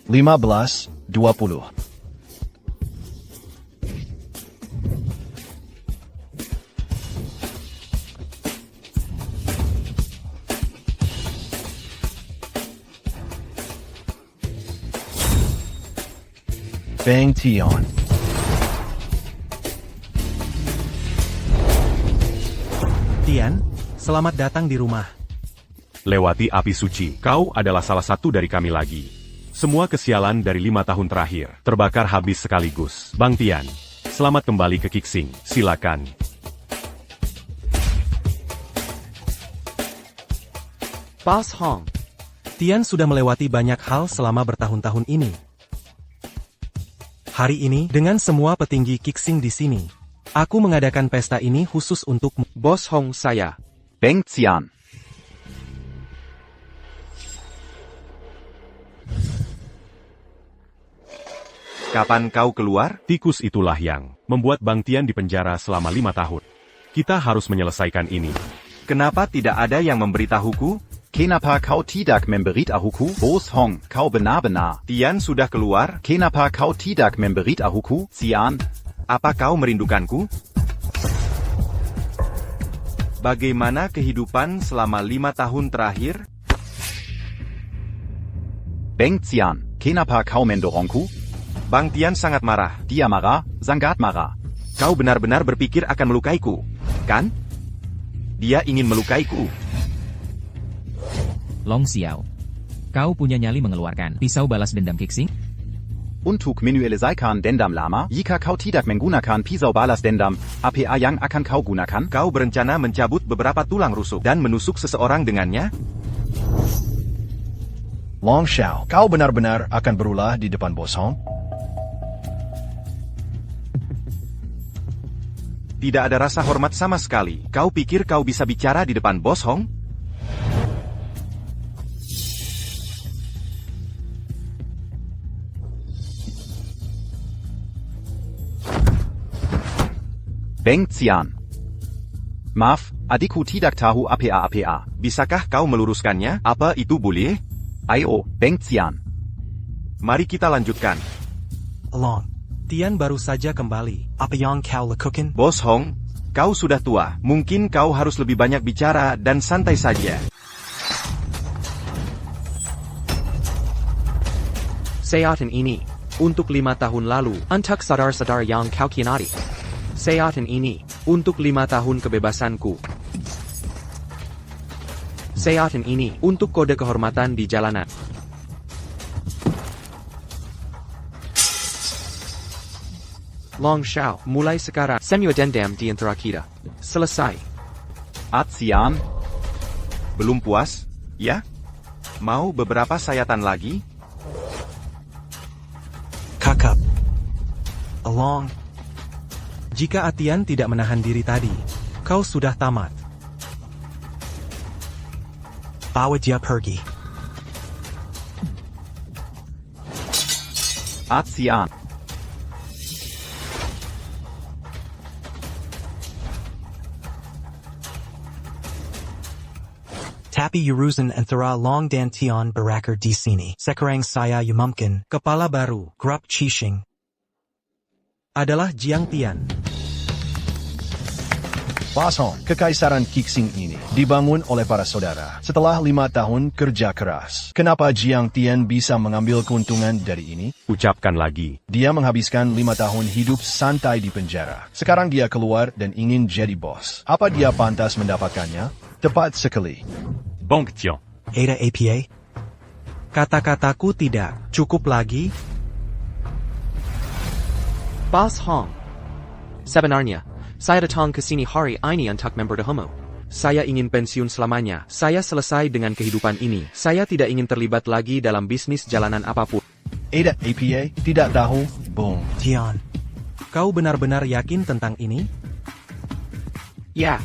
15-20. Bang Tian. Tian, selamat datang di rumah. Lewati api suci, kau adalah salah satu dari kami lagi. Semua kesialan dari 5 tahun terakhir, terbakar habis sekaligus. Bang Tian, selamat kembali ke Qixing, silakan. Boss Hong. Tian sudah melewati banyak hal selama bertahun-tahun ini. Hari ini, dengan semua petinggi Qixing di sini, aku mengadakan pesta ini khusus untukmu. Boss Hong saya. Bang Tian. Kapan kau keluar? Tikus itulah yang membuat Bang Tian dipenjara selama 5 tahun. Kita harus menyelesaikan ini. Kenapa tidak ada yang memberitahuku? Kenapa kau tidak memberitahuku? Boss Hong, kau benar-benar. Tian sudah keluar? Kenapa kau tidak memberitahuku? Tian. Apa kau merindukanku? Bagaimana kehidupan selama 5 tahun terakhir? Bang Tian, kenapa kau mendorongku? Bang Tian sangat marah. Dia marah, sangat marah. Kau benar-benar berpikir akan melukaiku, kan? Dia ingin melukaiku. Long Xiao, kau punya nyali mengeluarkan pisau balas dendam Qixing? Untuk menyelesaikan dendam lama, jika kau tidak menggunakan pisau balas dendam, apa yang akan kau gunakan? Kau berencana mencabut beberapa tulang rusuk dan menusuk seseorang dengannya? Long Xiao, kau benar-benar akan berulah di depan Boss Hong? Tidak ada rasa hormat sama sekali. Kau pikir kau bisa bicara di depan Boss Hong? Bang Tian. Maaf, adikku tidak tahu apa-apa. Bisakah kau meluruskannya? Apa itu boleh? Ayo, Bang Tian. Mari kita lanjutkan. Long, Tian baru saja kembali. Apa yang kau lakukan? Boss Hong, kau sudah tua. Mungkin kau harus lebih banyak bicara dan santai saja. Sayatan ini. Untuk 5 tahun lalu, untuk sadar-sadar yang kau kianati. Sayatan ini. Untuk 5 tahun kebebasanku. Sayatan ini. Untuk kode kehormatan di jalanan. Long Xiao, mulai sekarang, semua dendam di antara kita. Selesai. Tian. Belum puas? Ya? Mau beberapa sayatan lagi? Kakap. Long. Jika Tian tidak menahan diri tadi, kau sudah tamat. Bawa dia pergi. Tian. Tapi urusan antara Long dan Tian berakhir di sini. Sekarang saya umumkan, kepala baru, grup Qixing adalah Jiang Tian. Boss Hong, kekaisaran Qixing ini dibangun oleh para saudara setelah 5 tahun kerja keras. Kenapa Jiang Tian bisa mengambil keuntungan dari ini? Ucapkan lagi. Dia menghabiskan 5 tahun hidup santai di penjara. Sekarang dia keluar dan ingin jadi bos. Apa dia pantas mendapatkannya? Tepat sekali. Bang Tian. Ada APA? Kata-kataku tidak cukup lagi. Boss Hong. Sebenarnya, saya datang ke sini hari ini untuk memberitahumu. Saya ingin pensiun selamanya. Saya selesai dengan kehidupan ini. Saya tidak ingin terlibat lagi dalam bisnis jalanan apapun. Ada APA? Tidak tahu? Boom. Tian, kau benar-benar yakin tentang ini? Ya.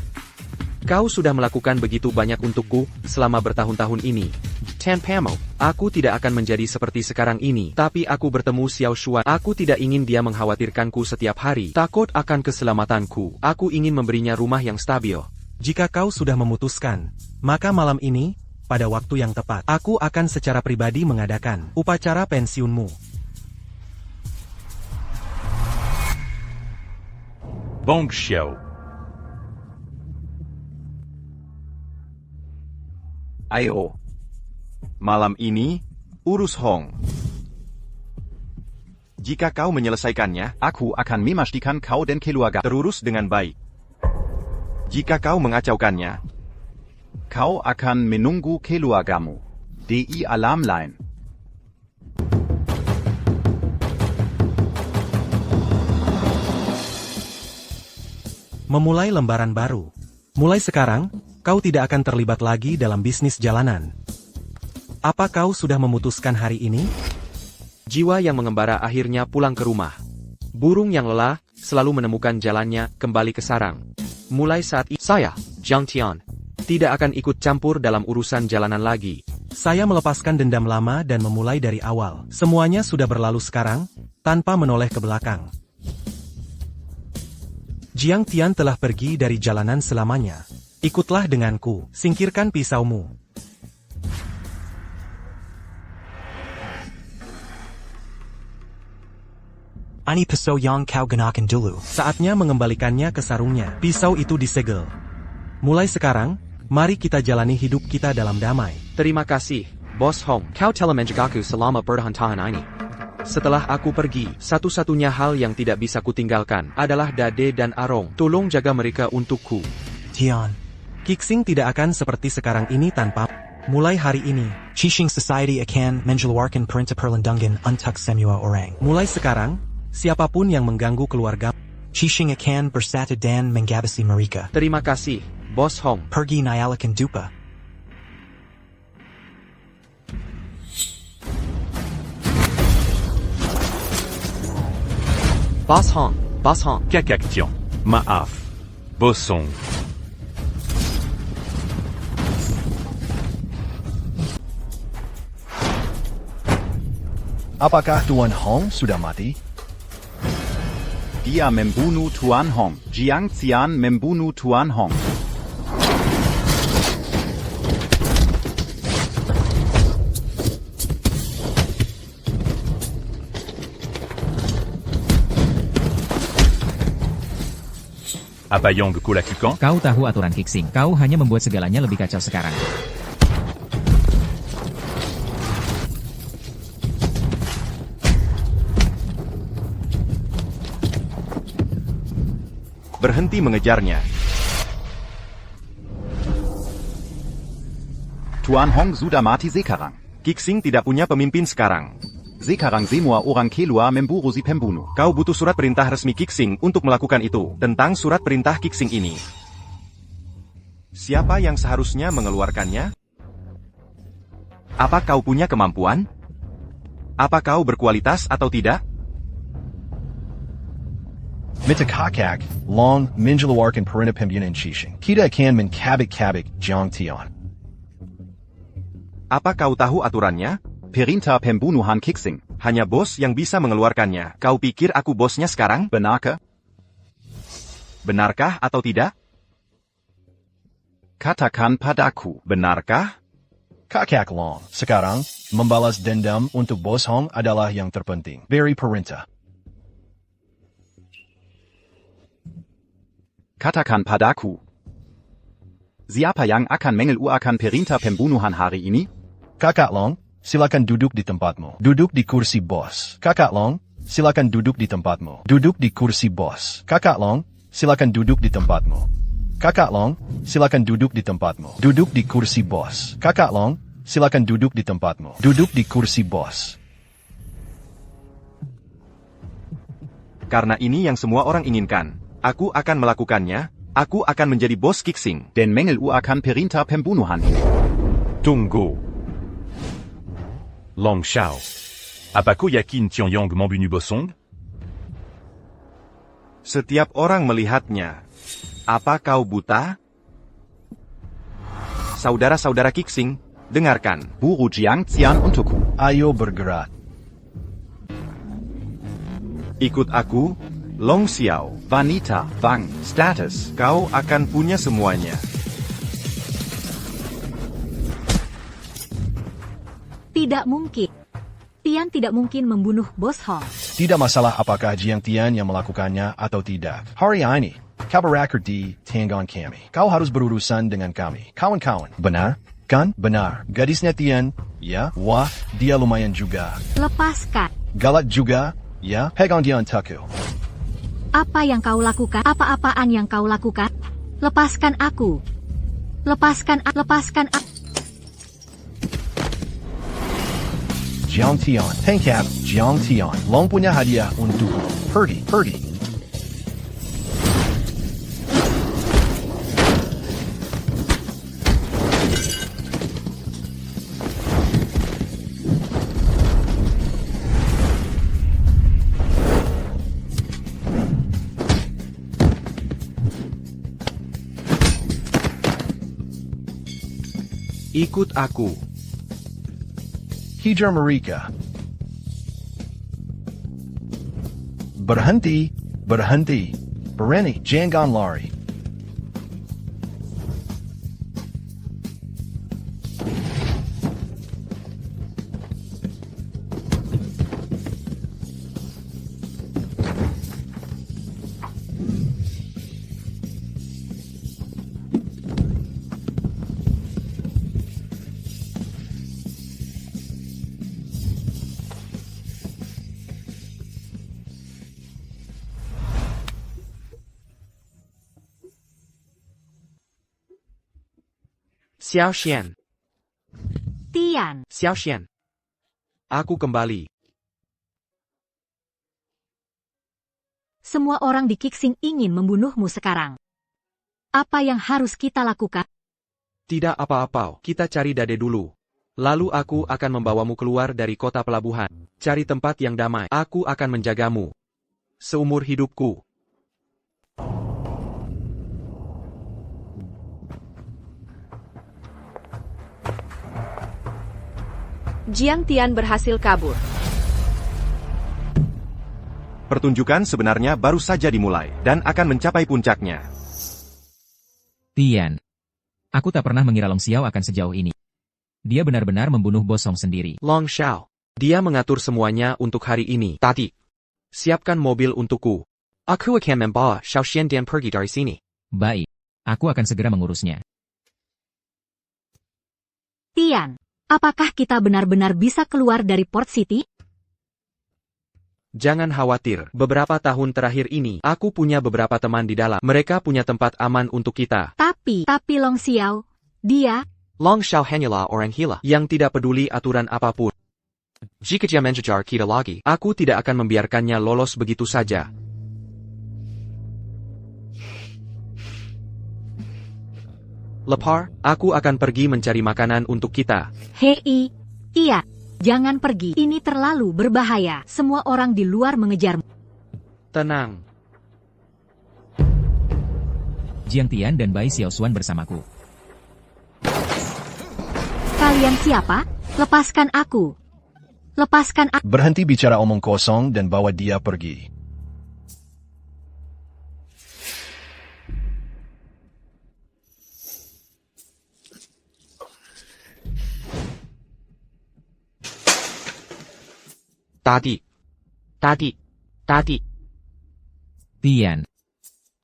Kau sudah melakukan begitu banyak untukku selama bertahun-tahun ini. Tanpamu, aku tidak akan menjadi seperti sekarang ini. Tapi aku bertemu Xiao Shuan. Aku tidak ingin dia mengkhawatirkanku setiap hari. Takut akan keselamatanku. Aku ingin memberinya rumah yang stabil. Jika kau sudah memutuskan, maka malam ini, pada waktu yang tepat. Aku akan secara pribadi mengadakan upacara pensiunmu. Bong Xiao. Ayo. Malam ini, urus Hong. Jika kau menyelesaikannya, Aku akan memastikan kau dan keluarga terurus dengan baik. Jika kau mengacaukannya, kau akan menunggu keluargamu. DI Alarm Line. Memulai lembaran baru. Mulai sekarang, kau tidak akan terlibat lagi dalam bisnis jalanan. Apa kau sudah memutuskan hari ini? Jiwa yang mengembara akhirnya pulang ke rumah. Burung yang lelah selalu menemukan jalannya kembali ke sarang. Mulai saat ini, saya, Jiang Tian, tidak akan ikut campur dalam urusan jalanan lagi. Saya melepaskan dendam lama dan memulai dari awal. Semuanya sudah berlalu sekarang, tanpa menoleh ke belakang. Jiang Tian telah pergi dari jalanan selamanya. Ikutlah denganku, singkirkan pisaumu. Ani pisau yang kau gunakan dulu. Saatnya mengembalikannya ke sarungnya. Pisau itu disegel. Mulai sekarang, mari kita jalani hidup kita dalam damai. Terima kasih, Bos Hong. Kau telah menjagaku selama perhantahan ini. Setelah aku pergi, satu-satunya hal yang tidak bisa kutinggalkan adalah Dade dan Arong. Tolong jaga mereka untukku. Tian. Kixing tidak akan seperti sekarang ini tanpa. Mulai hari ini, Qixing Society akan mengeluarkan perintah perlindungan untuk semua orang. Mulai sekarang, siapapun yang mengganggu keluarga, Qixing akan bersatu dan menghabisi mereka. Terima kasih, Bos Hong. Pergi nyalakan dupa. Bos Hong, Bos Hong. Kakak Tian. Maaf. Bosong. Apakah Tuan Hong sudah mati? Dia membunuh Tuan Hong. Jiang Tian membunuh Tuan Hong. Apa yang aku lakukan? Kau tahu aturan Kixing. Kau hanya membuat segalanya lebih kacau sekarang. Berhenti mengejarnya. Tuan Hong sudah mati sekarang. Kixing tidak punya pemimpin sekarang. Sekarang semua orang keluar memburu si pembunuh. Kau butuh surat perintah resmi Kixing untuk melakukan itu. Tentang surat perintah Kixing ini. Siapa yang seharusnya mengeluarkannya? Apa kau punya kemampuan? Apa kau berkualitas atau tidak? Mitakakak, long, mengeluarkan perintah pimpinan Qixing. Kita akan menkabik-kabik Jiang Tian. Apa kau tahu aturannya? Perintah pembunuhan Kixing. Hanya bos yang bisa mengeluarkannya. Kau pikir aku bosnya sekarang? Benarkah? Benarkah atau tidak? Katakan padaku. Benarkah? Kakak Long, sekarang, membalas dendam untuk Bos Hong adalah yang terpenting. Beri perintah. Katakan padaku. Siapa yang akan mengeluarkan perintah pembunuhan hari ini? Kakak Long, silakan duduk di tempatmu. Duduk di kursi bos. Kakak Long, silakan duduk di tempatmu. Duduk di kursi bos. Kakak Long, silakan duduk di tempatmu. Kakak Long, silakan duduk di tempatmu. Duduk di kursi bos. Kakak Long, silakan duduk di tempatmu. Duduk di kursi bos. Karena ini yang semua orang inginkan. Aku akan melakukannya. Aku akan menjadi bos Kixing. Dan mengeluarkan perintah pembunuhan ini. Tunggu. Long Xiao. Apa kau yakin Tian Yang membunuh Bosong? Setiap orang melihatnya. Apa kau buta? Saudara-saudara Kixing, dengarkan. Buru Jiang Tian untukku. Ayo bergerak. Ikut aku, Long Xiao. Wanita, Wang, status. Kau akan punya semuanya. Tidak mungkin. Tian tidak mungkin membunuh Bos Hong. Tidak masalah apakah Jiang Tian yang melakukannya atau tidak. Hari ini, kau berakhir di tanggungan kami. Kau harus berurusan dengan kami. Kawan-kawan, benar? Kan? Benar. Gadisnya Tian, ya? Wah, dia lumayan juga. Lepaskan. Galak juga, ya? Pegang dia untukku. Apa yang kau lakukan? Apa-apaan yang kau lakukan? Lepaskan aku. Lepaskan aku. Jiang Tian, tangkap Jiang Tian. Long punya hadiah untukku. Pergi. Ikut aku. Hijar mereka. Berhenti. Berani, jangan lari. Xiao Xian. Tian. Xiao Xian. Aku kembali. Semua orang di Qixing ingin membunuhmu sekarang. Apa yang harus kita lakukan? Tidak apa-apa, kita cari Dade dulu. Lalu aku akan membawamu keluar dari kota pelabuhan. Cari tempat yang damai. Aku akan menjagamu seumur hidupku. Jiang Tian berhasil kabur. Pertunjukan sebenarnya baru saja dimulai, dan akan mencapai puncaknya. Tian. Aku tak pernah mengira Long Xiao akan sejauh ini. Dia benar-benar membunuh Bos Hong sendiri. Long Xiao. Dia mengatur semuanya untuk hari ini. Tadi. Siapkan mobil untukku. Aku akan membawa Xiao Xian dan pergi dari sini. Baik. Aku akan segera mengurusnya. Tian, apakah kita benar-benar bisa keluar dari Port City? Jangan khawatir, beberapa tahun terakhir ini, aku punya beberapa teman di dalam. Mereka punya tempat aman untuk kita. Tapi Long Xiao, dia... Long Xiao hanyalah orang gila yang tidak peduli aturan apapun. Jika dia mengejar kita lagi, aku tidak akan membiarkannya lolos begitu saja. Lepar, aku akan pergi mencari makanan untuk kita. Hei, iya. Jangan pergi, ini terlalu berbahaya. Semua orang di luar mengejarmu. Tenang. Jiang Tian dan Bai Xiaoxuan bersamaku. Kalian siapa? Lepaskan aku. Lepaskan aku. Berhenti bicara omong kosong dan bawa dia pergi. Tadi. Tian.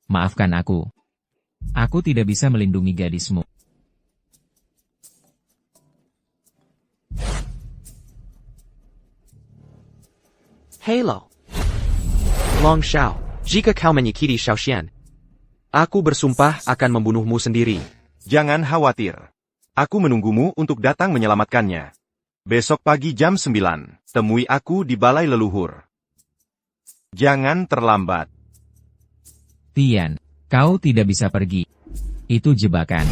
Maafkan aku. Aku tidak bisa melindungi gadismu. Halo. Long Xiao, jika kau menyakiti Xiao Xian, aku bersumpah akan membunuhmu sendiri. Jangan khawatir. Aku menunggumu untuk datang menyelamatkannya. Besok pagi jam 9, temui aku di balai leluhur. Jangan terlambat. Tian, kau tidak bisa pergi. Itu jebakan.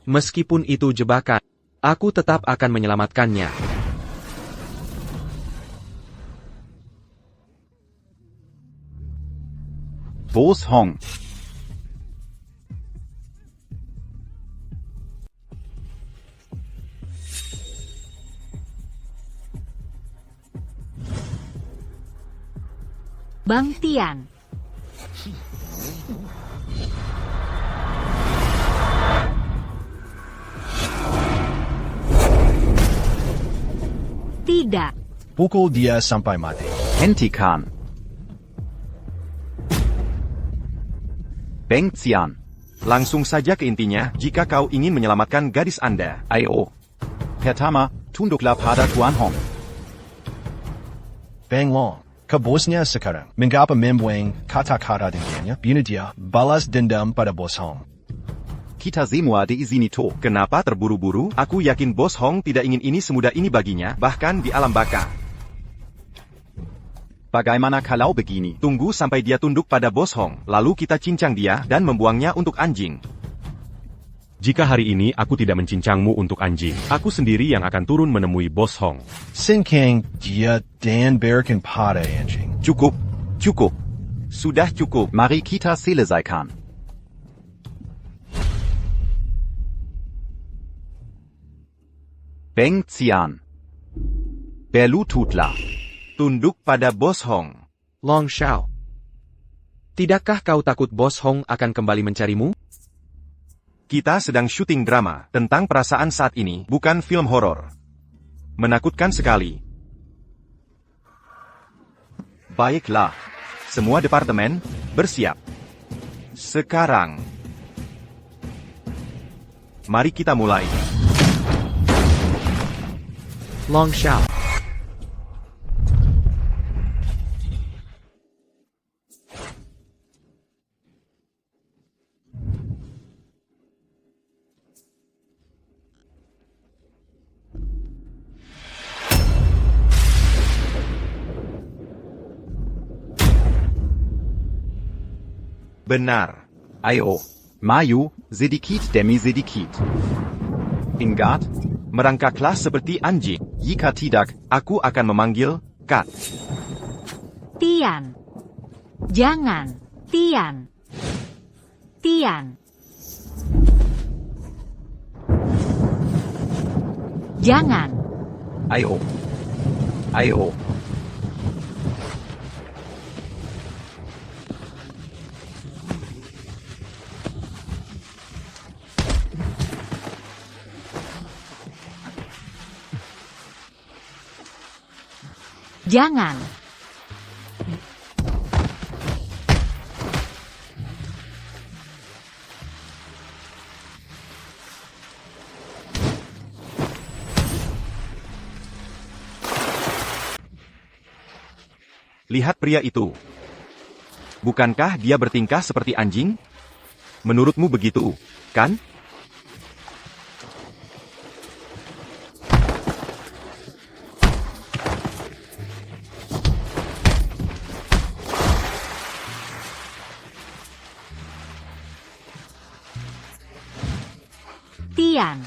Meskipun itu jebakan, aku tetap akan menyelamatkannya. Bos Hong. Bang Tian. Tidak. Pukul dia sampai mati. Henti Khan. Beng Xian. Langsung saja ke intinya jika kau ingin menyelamatkan gadis Anda. Ayo. Pertama, tunduklah pada Tuan Hong. Bang Long, ke bosnya sekarang. Mengapa membuang kata-kata dengannya? Bina dia balas dendam pada bos Hong. Kita semua diizini to. Kenapa terburu-buru? Aku yakin Bos Hong tidak ingin ini semudah ini baginya, bahkan di alam baka. Bagaimana kalau begini? Tunggu sampai dia tunduk pada Bos Hong, lalu kita cincang dia dan membuangnya untuk anjing. Jika hari ini aku tidak mencincangmu untuk anjing, aku sendiri yang akan turun menemui Bos Hong. Sinkang dia dan berikan pada anjing. Cukup, cukup. Sudah cukup. Mari kita selesaikan. Beng Xian. Berlututlah. Tunduk pada Bos Hong. Long Xiao. Tidakkah kau takut Bos Hong akan kembali mencarimu? Kita sedang syuting drama tentang perasaan saat ini, bukan film horor. Menakutkan sekali. Baiklah. Semua departemen, bersiap. Sekarang. Mari kita mulai. Long Xiao. Benar. Ayo. Maju, sedikit demi sedikit. Ingat, Merangkaklah seperti anjing. jika tidak, Aku akan memanggil Kat. Tian. Jangan. Tian. Tian. Jangan. ayo. Ayo. Jangan. Lihat pria itu. Bukankah dia bertingkah seperti anjing? Menurutmu begitu, kan? Tian.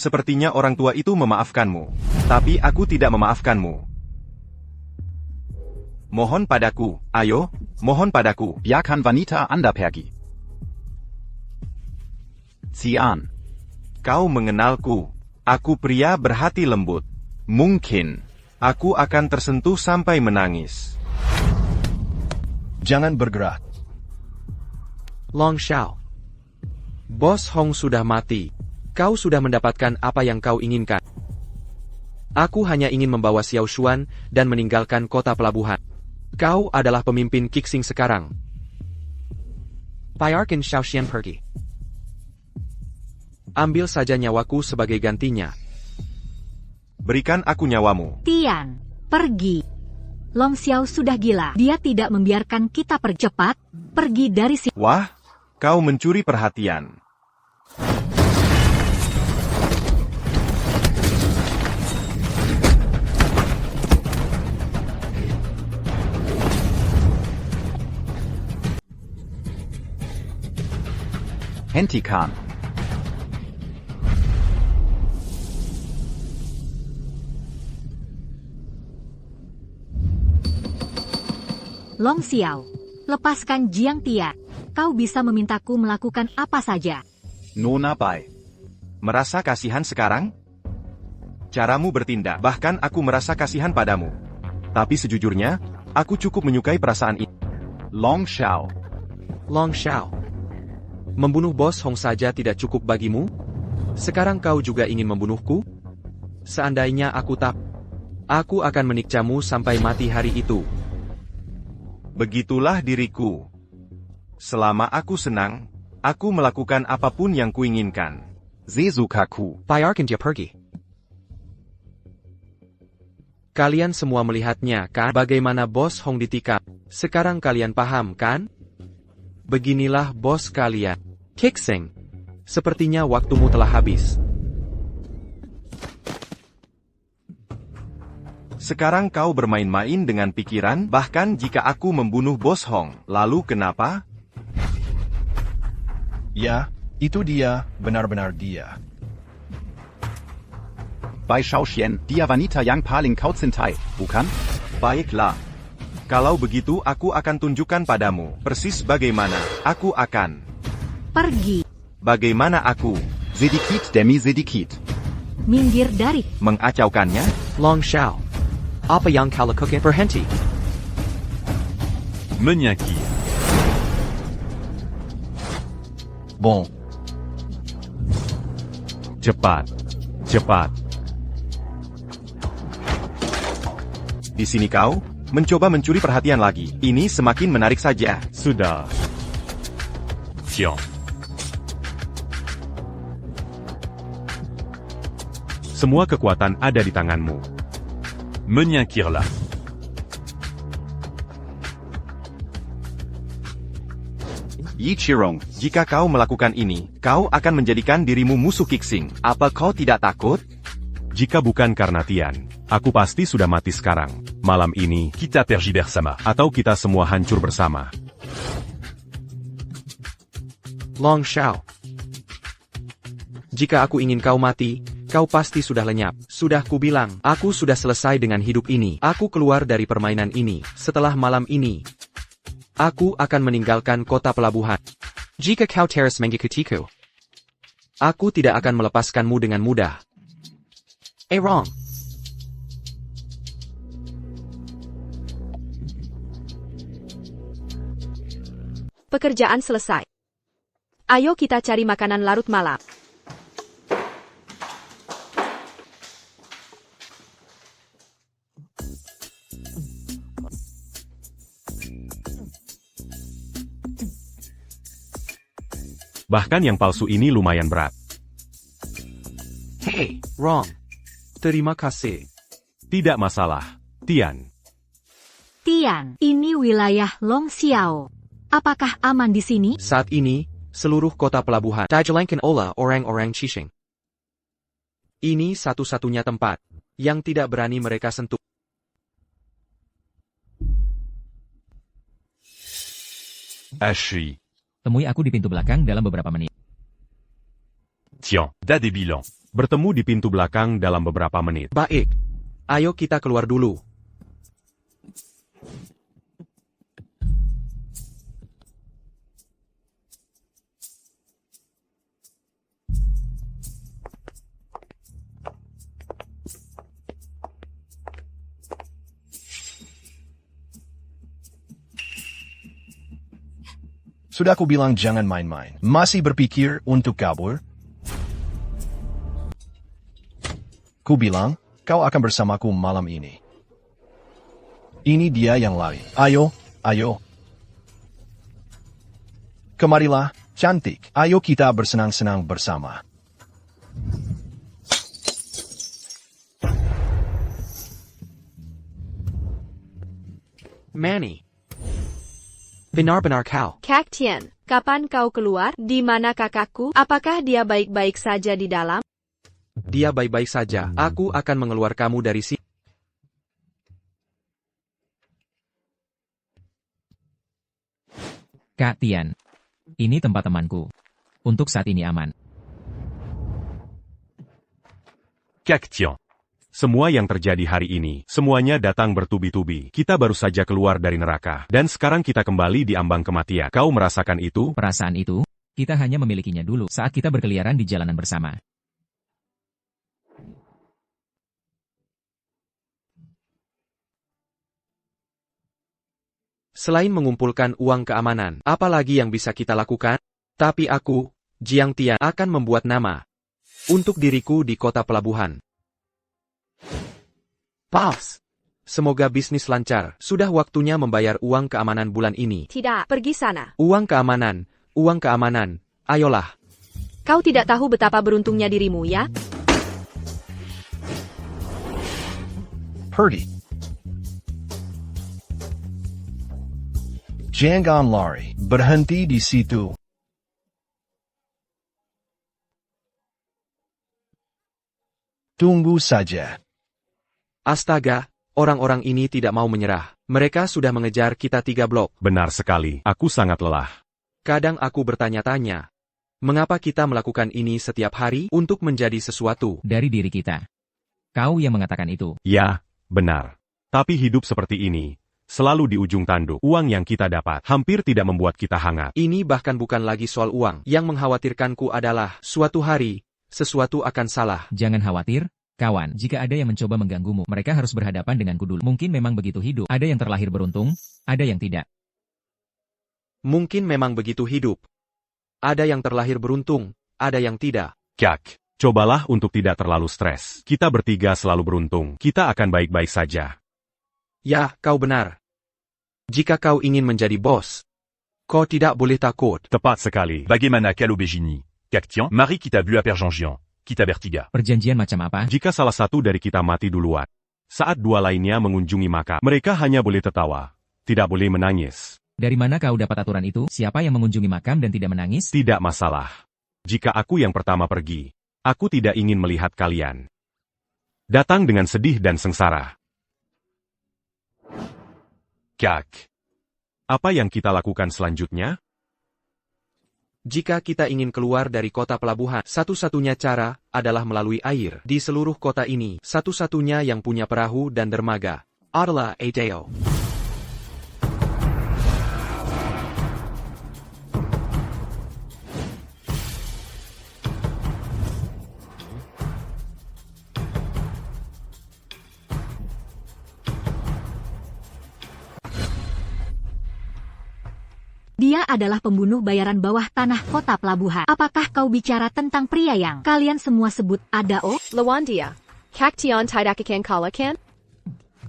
Sepertinya orang tua itu memaafkanmu. Tapi aku tidak memaafkanmu. Mohon padaku, ayo, mohon padaku. Biarkan wanita Anda pergi. Xian. Kau mengenalku. Aku pria berhati lembut. Mungkin, aku akan tersentuh sampai menangis. Jangan bergerak. Long Xiao. Bos Hong sudah mati. Kau sudah mendapatkan apa yang kau inginkan. Aku hanya ingin membawa Xiao Xuan dan meninggalkan kota pelabuhan. Kau adalah pemimpin Kixing sekarang. Biarkan Xiao Xian pergi. Ambil saja nyawaku sebagai gantinya. Berikan aku nyawamu. Tian. Pergi. Long Xiao sudah gila. Dia tidak membiarkan kita percepat. Pergi dari sini. Wah, kau mencuri perhatian. Hentikan. Long Xiao. Lepaskan Jiang Tian. Kau bisa memintaku melakukan apa saja. Nona Bai. Merasa kasihan sekarang? Caramu bertindak, bahkan aku merasa kasihan padamu. Tapi sejujurnya, aku cukup menyukai perasaan ini. Long Xiao. Long Xiao. Membunuh Bos Hong saja tidak cukup bagimu? Sekarang kau juga ingin membunuhku? Seandainya aku akan menikjamu sampai mati hari itu. Begitulah diriku. Selama aku senang, aku melakukan apapun yang kuinginkan. Sesukaku. Biarkan dia pergi. Kalian semua melihatnya kan bagaimana Bos Hong ditikam. Sekarang kalian paham kan? Beginilah bos kalian. Kixing. Sepertinya waktumu telah habis. Sekarang kau bermain-main dengan pikiran, bahkan jika aku membunuh Bos Hong, lalu kenapa? Ya, itu dia, benar-benar dia. Bei Shaoxian, dia wanita yang paling kau cintai, bukan? Baiklah. Kalau begitu aku akan tunjukkan padamu, persis bagaimana aku akan. Pergi. Bagaimana aku Sedikit demi sedikit. Minggir dari. mengacaukannya? Long Xiao. Apa yang kau lakukan? Berhenti. Menyakiti. Bon. Cepat. Cepat. Di sini kau, mencoba mencuri perhatian lagi. Ini semakin menarik saja. Sudah. Tian. Semua kekuatan ada di tanganmu. Menyingkirlah. Yi Chirong. Jika kau melakukan ini, kau akan menjadikan dirimu musuh Kixing. Apa kau tidak takut? Jika bukan karena Tian, aku pasti sudah mati sekarang. Malam ini, kita tergiversama. Atau kita semua hancur bersama. Long Xiao. Jika aku ingin kau mati, kau pasti sudah lenyap. Sudah kubilang, aku sudah selesai dengan hidup ini. Aku keluar dari permainan ini. Setelah malam ini, aku akan meninggalkan kota pelabuhan. Jika kau terus mengikutiku, aku tidak akan melepaskanmu dengan mudah. Wrong. Pekerjaan selesai. Ayo kita cari makanan larut malam. Bahkan yang palsu ini lumayan berat. Hey, wrong. Terima kasih. Tidak masalah, Tian. Tian, ini wilayah Long Xiao. Apakah aman di sini? Saat ini, seluruh kota pelabuhan dijalankan oleh orang-orang Qixing. Ini satu-satunya tempat yang tidak berani mereka sentuh. Ashi. Temui aku di pintu belakang dalam beberapa menit. Tian, date bilan. Bertemu di pintu belakang dalam beberapa menit. Baik. Ayo kita keluar dulu. Sudah aku bilang jangan main-main. Masih berpikir untuk kabur? Ku bilang, kau akan bersamaku malam ini. Ini dia yang lain. Ayo, ayo. Kemarilah, cantik. Ayo kita bersenang-senang bersama. Manny. Benar-benar kau. Kak Tian, kapan kau keluar? Di mana kakakku? Apakah dia baik-baik saja di dalam? Dia baik-baik saja. Aku akan mengeluarkan kamu dari sini. Kak Tian. Ini tempat temanku. Untuk saat ini aman. Kak Tian. Semua yang terjadi hari ini, semuanya datang bertubi-tubi. Kita baru saja keluar dari neraka. Dan sekarang kita kembali di ambang kematian. Kau merasakan itu? Perasaan itu, kita hanya memilikinya dulu saat kita berkeliaran di jalanan bersama. Selain mengumpulkan uang keamanan, apa lagi yang bisa kita lakukan? Tapi aku, Jiang Tian, akan membuat nama untuk diriku di kota pelabuhan. Pause. Semoga bisnis lancar. Sudah waktunya membayar uang keamanan bulan ini. Tidak, pergi sana. Uang keamanan, ayolah. Kau tidak tahu betapa beruntungnya dirimu, ya? Purdy. Jangan lari, berhenti di situ. Tunggu saja. Astaga, orang-orang ini tidak mau menyerah. Mereka sudah mengejar kita 3 blok. Benar sekali, aku sangat lelah. Kadang aku bertanya-tanya, mengapa kita melakukan ini setiap hari untuk menjadi sesuatu? Dari diri kita. Kau yang mengatakan itu. Ya, benar. Tapi hidup seperti ini, selalu di ujung tanduk. Uang yang kita dapat hampir tidak membuat kita hangat. Ini bahkan bukan lagi soal uang. Yang mengkhawatirkanku adalah, suatu hari, sesuatu akan salah. Jangan khawatir, kawan. Jika ada yang mencoba mengganggumu, mereka harus berhadapan denganku dulu. Mungkin memang begitu hidup. Ada yang terlahir beruntung, ada yang tidak. Mungkin memang begitu hidup. Ada yang terlahir beruntung, ada yang tidak. Kak, cobalah untuk tidak terlalu stres. Kita bertiga selalu beruntung. Kita akan baik-baik saja. Ya, kau benar. Jika kau ingin menjadi bos, kau tidak boleh takut. Tepat sekali. Bagaimana kalau Begini? Cactian, Marie qui t'a vu à Perjangian, qui t'a Bertiga. Perjanjian macam apa? Jika salah satu dari kita mati duluan, saat 2 lainnya mengunjungi makam, mereka hanya boleh tertawa, tidak boleh menangis. Dari mana kau dapat aturan itu? Siapa yang mengunjungi makam dan tidak menangis? Tidak masalah. Jika aku yang pertama pergi, aku tidak ingin melihat kalian datang dengan sedih dan sengsara. Kak, apa yang kita lakukan selanjutnya? Jika kita ingin keluar dari kota pelabuhan, satu-satunya cara adalah melalui air. Di seluruh kota ini, satu-satunya yang punya perahu dan dermaga adalah Ateo. Dia adalah pembunuh bayaran bawah tanah kota pelabuhan. Apakah kau bicara tentang pria yang kalian semua sebut Adao? Lawan dia. Kaktion tidak akan kalahkan?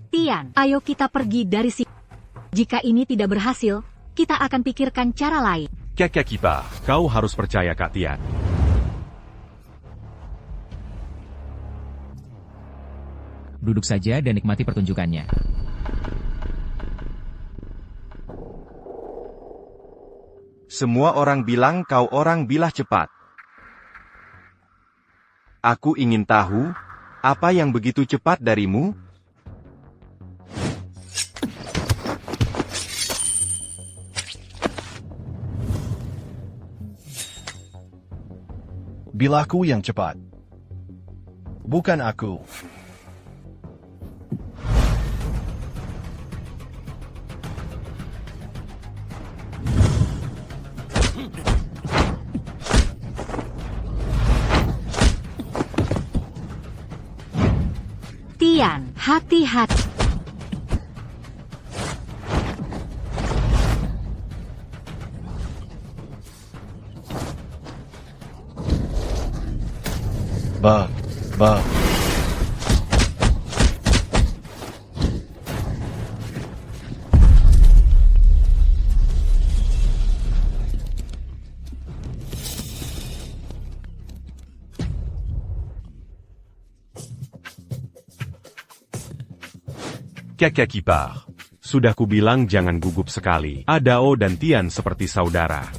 Tian, ayo kita pergi dari sini. Jika ini tidak berhasil, kita akan pikirkan cara lain. Caca qui part. Kau harus percaya Kak Tian. Duduk saja dan nikmati pertunjukannya. Semua orang bilang kau orang bilah cepat. Aku ingin tahu, apa yang begitu cepat darimu? Bilaku yang cepat. Bukan aku. Tian, hati-hati. Bug. Caca qui part. Sudah kubilang jangan gugup sekali. Adao dan Tian seperti saudara.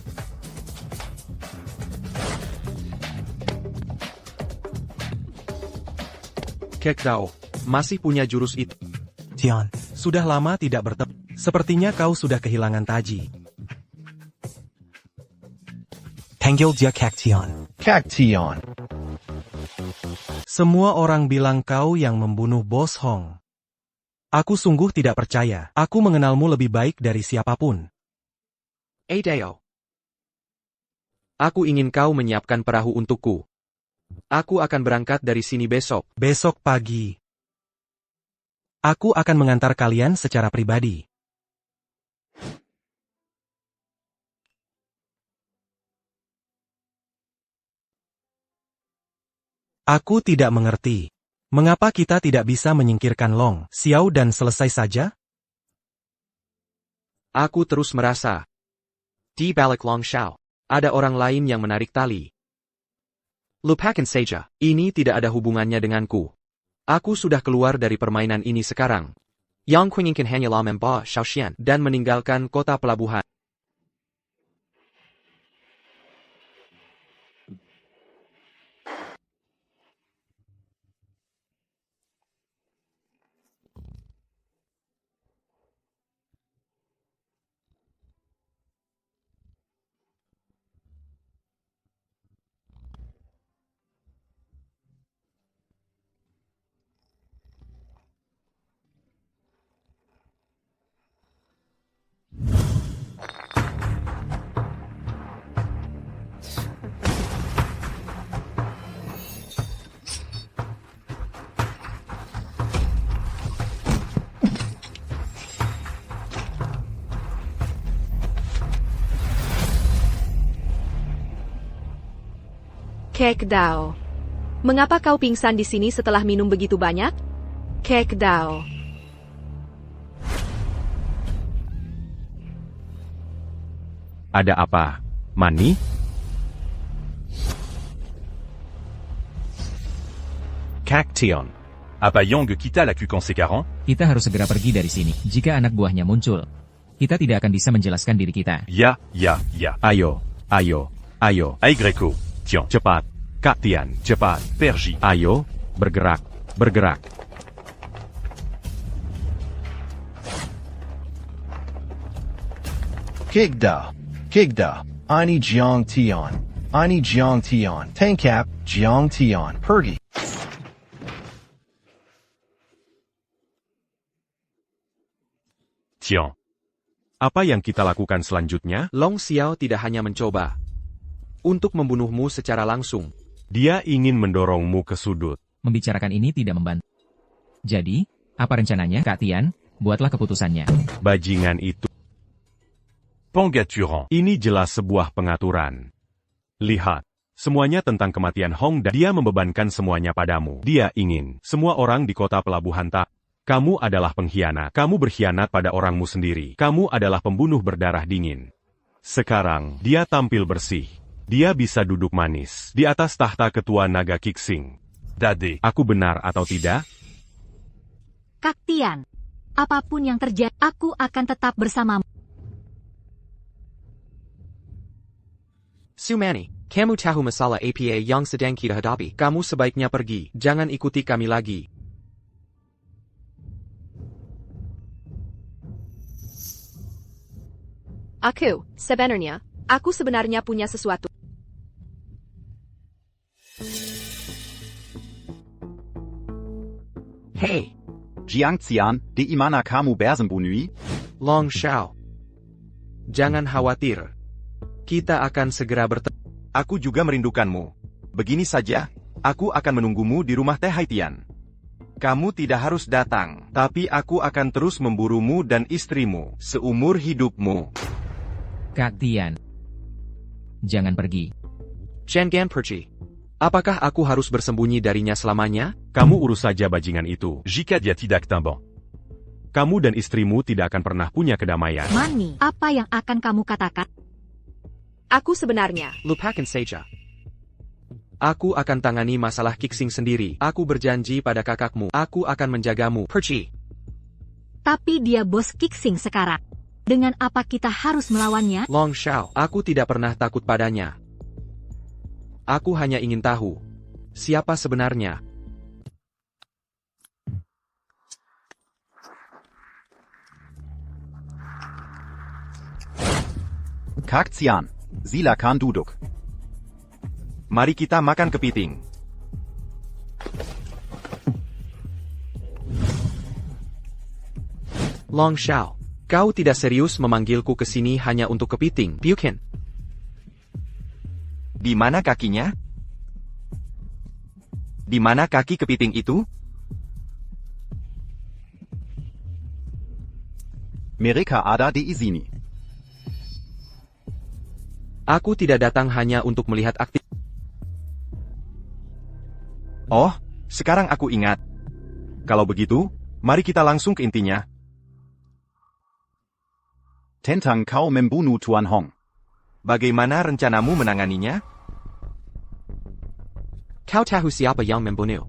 Kekdao, masih punya jurus itu. Tian, sudah lama tidak bertemu. Sepertinya kau sudah kehilangan taji. Tanggil dia Kaktion. Kaktion. Semua orang bilang kau yang membunuh Bos Hong. Aku sungguh tidak percaya. Aku mengenalmu lebih baik dari siapapun. Adeo. Aku ingin kau menyiapkan perahu untukku. Aku akan berangkat dari sini besok. Besok pagi. Aku akan mengantar kalian secara pribadi. Aku tidak mengerti. Mengapa kita tidak bisa menyingkirkan Long Xiao dan selesai saja? Aku terus merasa. Di balik Long Xiao, ada orang lain yang menarik tali. Lupakan saja, ini tidak ada hubungannya denganku. Aku sudah keluar dari permainan ini sekarang. Yang kuinginkan hanyalah membawa Xiaoxian dan meninggalkan kota pelabuhan. Kek Dao. Mengapa kau pingsan di sini setelah minum begitu banyak? Kek Dao. Ada apa, Mani? Kak Tion. Apa Yang quitta la queue conséquent? Kita harus segera pergi dari sini. Jika anak buahnya muncul, kita tidak akan bisa menjelaskan diri kita. Ya. Ayo. Ay Greco. Tian. Cepat. Kak Tian, cepat. Perji. Ayo, bergerak. Kigda. Ini Jiang Tian. Tangkap, Jiang Tian. Pergi. Tian. Apa yang kita lakukan selanjutnya? Long Xiao tidak hanya mencoba untuk membunuhmu secara langsung. Dia ingin mendorongmu ke sudut. Membicarakan ini tidak membantu. Jadi, apa rencananya, Kak Tian? Buatlah keputusannya. Bajingan itu. Pengaturan. Ini jelas sebuah pengaturan. Lihat. Semuanya tentang kematian Hong dan dia membebankan semuanya padamu. Dia ingin semua orang di kota pelabuhan tak. Kamu adalah pengkhianat. Kamu berkhianat pada orangmu sendiri. Kamu adalah pembunuh berdarah dingin. Sekarang, dia tampil bersih. Dia bisa duduk manis di atas tahta ketua naga Kixing. Dade. Aku benar atau tidak? Kak Tian, apapun yang terjadi, aku akan tetap bersamamu. Sumani, kamu tahu masalah APA yang sedang kita hadapi. Kamu sebaiknya pergi, jangan ikuti kami lagi. Aku sebenarnya punya sesuatu. Hey, Jiang Xian, di imana kamu bersembunyi? Long Xiao. Jangan khawatir. Kita akan segera bertemu. Aku juga merindukanmu. Begini saja, aku akan menunggumu di rumah Teh Haitian. Kamu tidak harus datang, tapi aku akan terus memburumu dan istrimu seumur hidupmu. Kak Tian, jangan pergi. Jangan pergi. Apakah aku harus bersembunyi darinya selamanya? Kamu urus saja bajingan itu. Jika dia tidak tambang. Kamu dan istrimu tidak akan pernah punya kedamaian. Mani, apa yang akan kamu katakan? Aku sebenarnya. Lupakan saja. Aku akan tangani masalah Kixing sendiri. Aku berjanji pada kakakmu. Aku akan menjagamu. Pergi. Tapi dia bos Kixing sekarang. Dengan apa kita harus melawannya? Long Xiao, aku tidak pernah takut padanya. Aku hanya ingin tahu, siapa sebenarnya? Kak Xian, silakan duduk. Mari kita makan kepiting. Long Xiao, kau tidak serius memanggilku ke sini hanya untuk kepiting, Buchan? Di mana kakinya? Di mana kaki kepiting itu? Mereka ada di sini. Aku tidak datang hanya untuk melihat aktif. Oh, sekarang aku ingat. Kalau begitu, mari kita langsung ke intinya. Tentang kau membunuh Tuan Hong. Bagaimana rencanamu menanganinya? Kau tahu siapa yang membunuh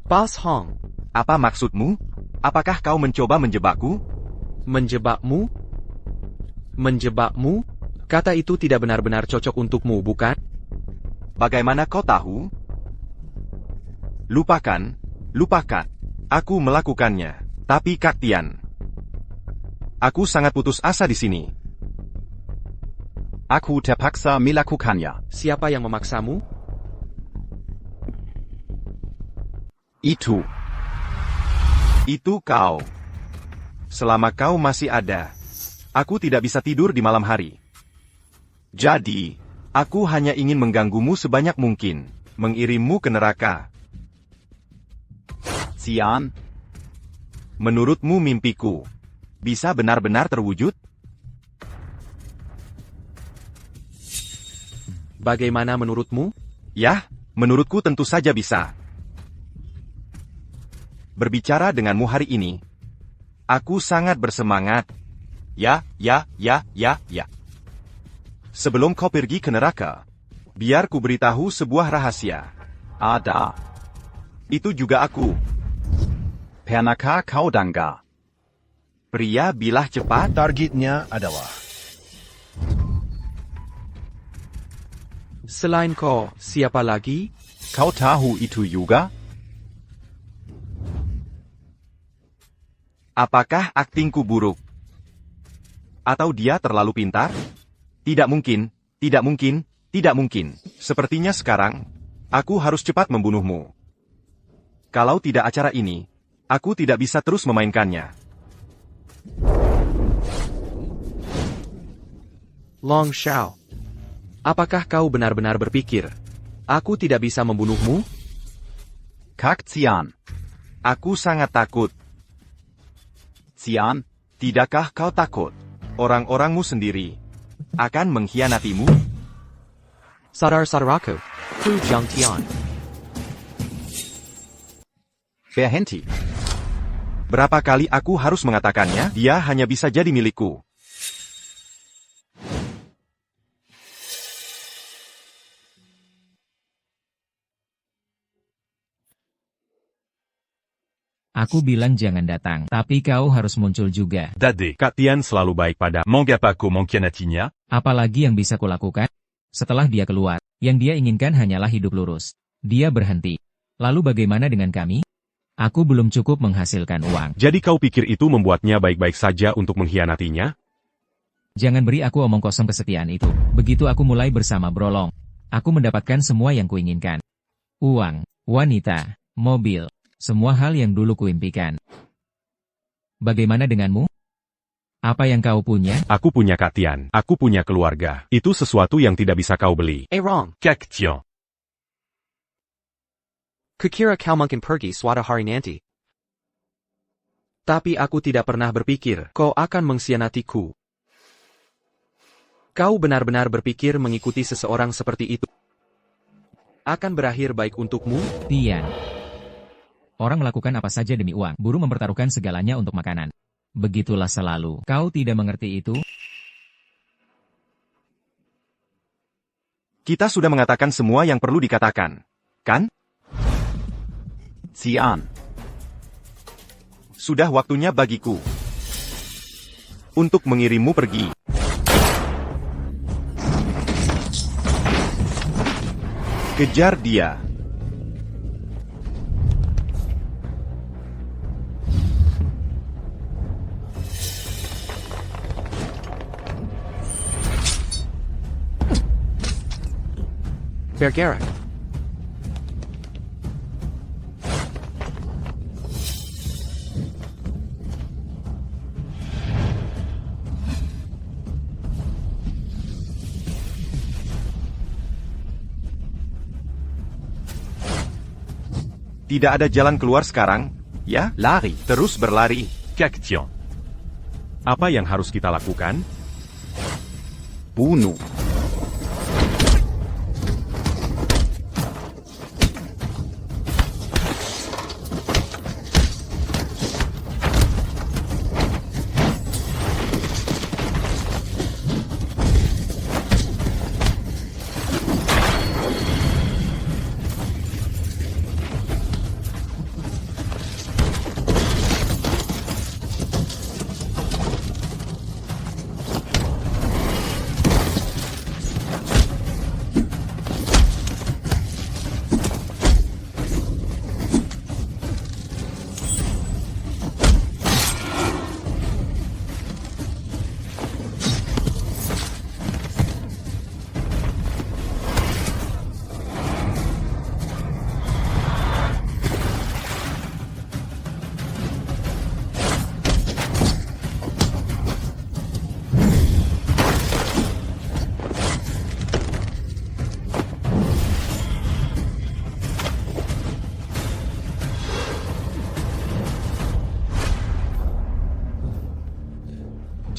Boss Hong? Apa maksudmu? Apakah kau mencoba menjebakku? Menjebakmu? Menjebakmu? Kata itu tidak benar-benar cocok untukmu, bukan? Bagaimana kau tahu? Lupakan, lupakan. Aku melakukannya. Tapi Kak Tian, aku sangat putus asa di sini. Aku terpaksa melakukannya. Siapa yang memaksamu? Itu kau. Selama kau masih ada, aku tidak bisa tidur di malam hari. Jadi, aku hanya ingin mengganggumu sebanyak mungkin, mengirimmu ke neraka. Xian, Menurutmu mimpiku bisa benar-benar terwujud? Bagaimana menurutmu? Ya, menurutku tentu saja bisa. Berbicara denganmu hari ini, aku sangat bersemangat. Ya. Sebelum kau pergi ke neraka, biar ku beritahu sebuah rahasia. ada. Itu juga aku. Pernahkah kau dengar? Pria bilah cepat. Targetnya adalah Selain kau, siapa lagi? Kau tahu itu juga? Apakah aktingku buruk? Atau dia terlalu pintar? Tidak mungkin, tidak mungkin, tidak mungkin. Sepertinya sekarang, aku harus cepat membunuhmu. Kalau tidak acara ini, aku tidak bisa terus memainkannya. Long Xiao, apakah kau benar-benar berpikir aku tidak bisa membunuhmu? Kak Xian, Aku sangat takut. Xian, Tidakkah kau takut? Orang-orangmu sendiri akan mengkhianatimu? Saudara-saudaraku, Fu Jiangtian. berhenti. Berapa kali aku harus mengatakannya? Dia hanya bisa jadi milikku. Aku bilang jangan datang, tapi kau harus muncul juga. Dade, Kak Tian selalu baik pada mengapa kau mengkhianatinya? Apalagi yang bisa kulakukan? Setelah dia keluar, yang dia inginkan hanyalah hidup lurus. Dia berhenti. Lalu bagaimana dengan kami? Aku belum cukup menghasilkan uang. Jadi kau pikir itu membuatnya baik-baik saja untuk mengkhianatinya? Jangan beri aku omong kosong kesetiaan itu. Begitu aku mulai bersama Brolong, aku mendapatkan semua yang kuinginkan. Uang, wanita, mobil, semua hal yang dulu kuimpikan. Bagaimana denganmu? Apa yang kau punya? Aku punya Kak Tian. Aku punya keluarga. Itu sesuatu yang tidak bisa kau beli. Wrong. Kak Tian. Kukira kau mungkin pergi suatu hari nanti. Tapi aku tidak pernah berpikir kau akan mengkhianatiku. Kau benar-benar berpikir mengikuti seseorang seperti itu akan berakhir baik untukmu? Tian. Orang melakukan apa saja demi uang. Buruh mempertaruhkan segalanya untuk makanan. Begitulah selalu. Kau tidak mengerti itu? Kita sudah mengatakan semua yang perlu dikatakan, kan? Xian, Sudah waktunya bagiku untuk mengirimmu pergi. Kejar dia. Bergerac. Tidak ada jalan keluar sekarang, ya? Lari. Terus berlari. Question. Apa yang harus kita lakukan? Bunuh.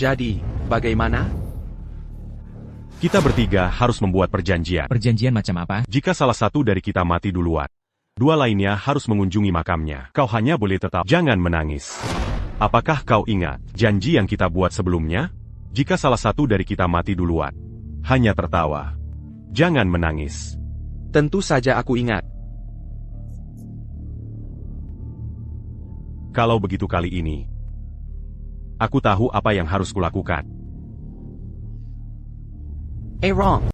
Jadi, bagaimana? Kita bertiga harus membuat perjanjian. Perjanjian macam apa? Jika salah satu dari kita mati duluan, dua lainnya harus mengunjungi makamnya. Kau hanya boleh tetap jangan menangis. Apakah kau ingat janji yang kita buat sebelumnya? Jika salah satu dari kita mati duluan, hanya tertawa. Jangan menangis. Tentu saja aku ingat. Kalau begitu kali ini, aku tahu apa yang harus kulakukan. Wrong.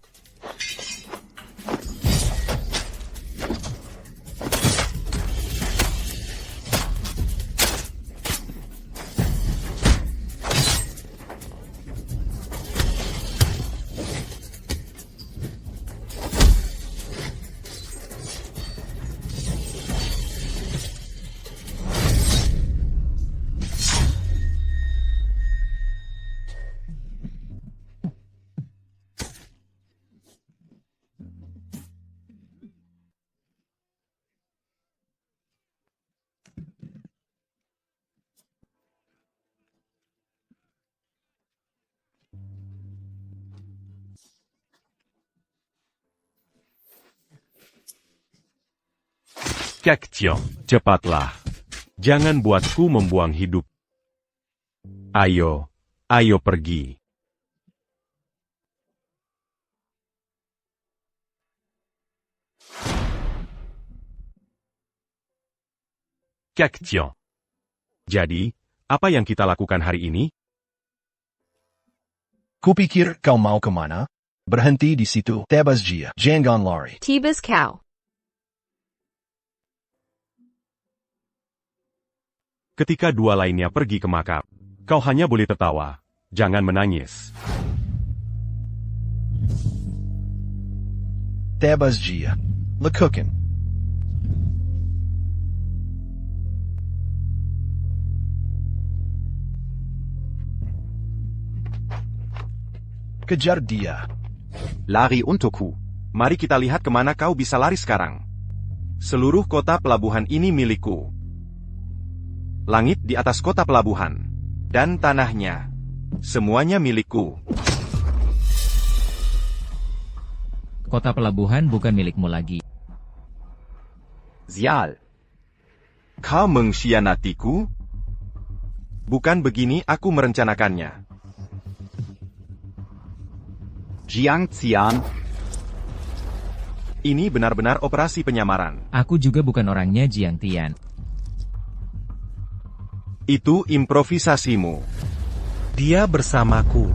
Question. Cepatlah. Jangan buatku membuang hidup. Ayo, ayo pergi. Question. Jadi, apa yang kita lakukan hari ini? Kupikir kau mau kemana? Berhenti di situ. Tebas Jia. Jangan lari. Tebas kau. Ketika dua lainnya pergi ke makam, kau hanya boleh tertawa. Jangan menangis. Tebas Jia. Lekukan. Kejar dia. Lari untukku. Mari kita lihat kemana kau bisa lari sekarang. Seluruh kota pelabuhan ini milikku. Langit di atas kota pelabuhan. Dan tanahnya. Semuanya milikku. Kota pelabuhan bukan milikmu lagi. Sial. Kau mengkhianatiku? Bukan begini aku merencanakannya. Jiang Xian. Ini benar-benar operasi penyamaran. Aku juga bukan orangnya Jiang Tian. Itu improvisasimu. Dia bersamaku.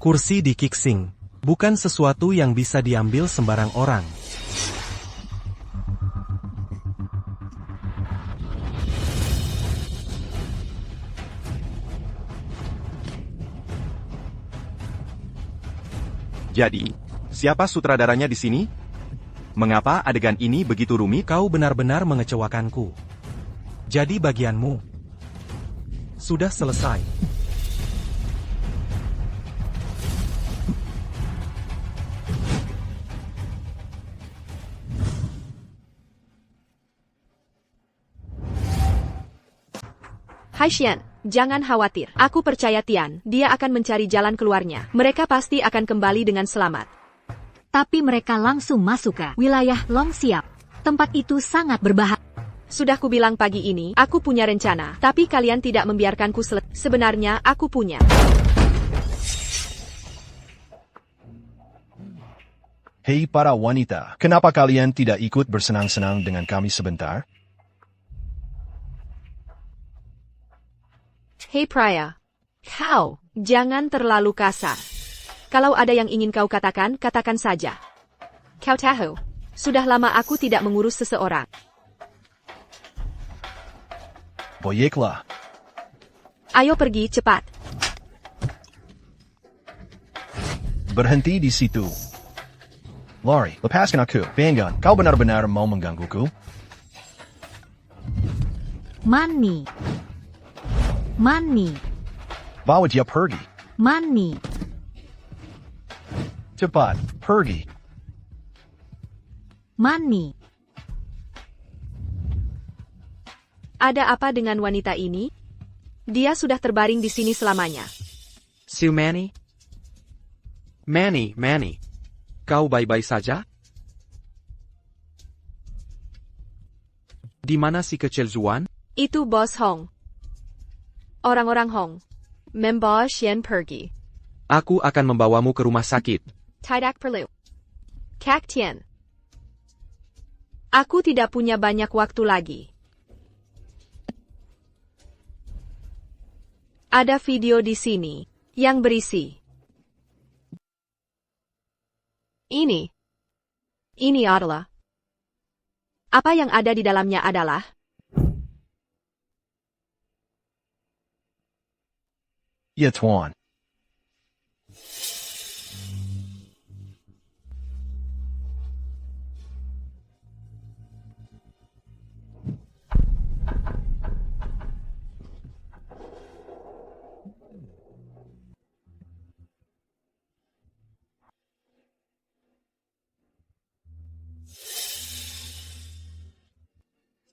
Kursi di Kixing bukan sesuatu yang bisa diambil sembarang orang. Jadi, siapa sutradaranya di sini? Mengapa adegan ini begitu rumit? Kau benar-benar mengecewakanku. Jadi bagianmu. Sudah selesai. Hai Xian, jangan khawatir. Aku percaya Tian, dia akan mencari jalan keluarnya. Mereka pasti akan kembali dengan selamat. Tapi mereka langsung masuk ke wilayah Long Siap. Tempat itu sangat berbahaya. Sudah kubilang pagi ini, aku punya rencana. Tapi kalian tidak membiarkanku sebenarnya aku punya. Hei para wanita, kenapa kalian tidak ikut bersenang-senang dengan kami sebentar? Hei Praya, kau jangan terlalu kasar. Kalau ada yang ingin kau katakan, katakan saja. Kau tahu, sudah lama aku tidak mengurus seseorang. Baiklah. Ayo pergi cepat. Berhenti di situ. Lari, lepaskan aku. Bangun, kau benar-benar mau menggangguku? Mani. Mani. Bawa dia pergi. Mani. Cepat, pergi. Mani. Ada apa dengan wanita ini? Dia sudah terbaring di sini selamanya. Su Manny? Manny. Kau baik-baik saja? Di mana si kecil Zuan? Itu Bos Hong. Orang-orang Hong. Membawa Xian pergi. Aku akan membawamu ke rumah sakit. Tidak perlu. Kak Tian. Aku tidak punya banyak waktu lagi. Ada video di sini yang berisi. Ini adalah. Apa yang ada di dalamnya adalah. Ya Tuan.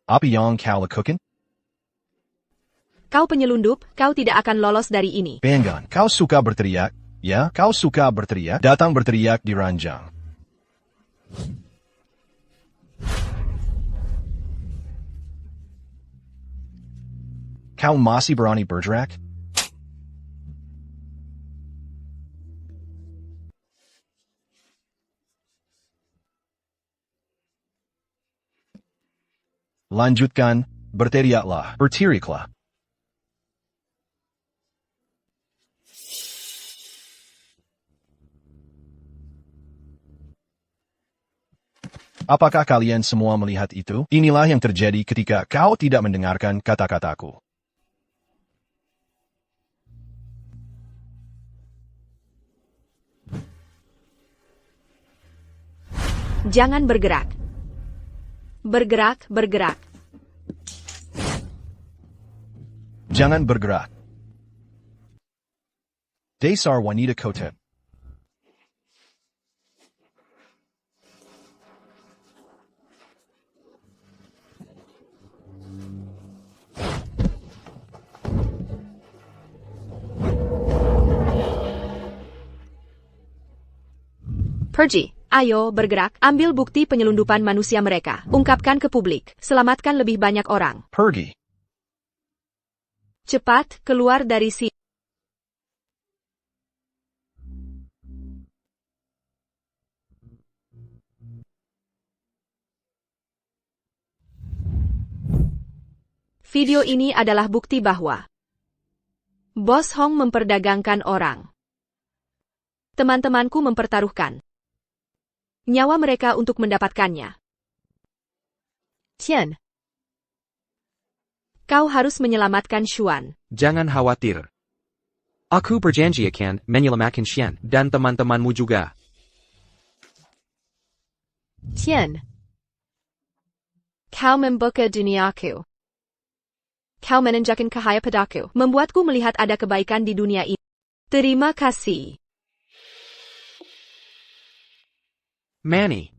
Apa yang kau lakukan? Kau penyelundup, kau tidak akan lolos dari ini. Bangun, kau suka berteriak? Ya, kau suka berteriak? Datang berteriak di ranjang. Kau masih berani bergerak? Lanjutkan, berteriaklah, berteriaklah. Apakah kalian semua melihat itu? Inilah yang terjadi ketika kau tidak mendengarkan kata-kataku. Jangan bergerak. Bergerak. Jangan bergerak. Dasar wanita kotor. Pergi. Ayo, bergerak, ambil bukti penyelundupan manusia mereka. Ungkapkan ke publik. Selamatkan lebih banyak orang. Pergi. Cepat, keluar dari sini. Video ini adalah bukti bahwa Bos Hong memperdagangkan orang. Teman-temanku mempertaruhkan nyawa mereka untuk mendapatkannya. Tian, kau harus menyelamatkan Xuan. Jangan khawatir. Aku berjanji akan menyelamatkan Xian dan teman-temanmu juga. Tian, kau membuka duniaku. Kau menunjukkan cahaya padaku, membuatku melihat ada kebaikan di dunia ini. Terima kasih. Manny.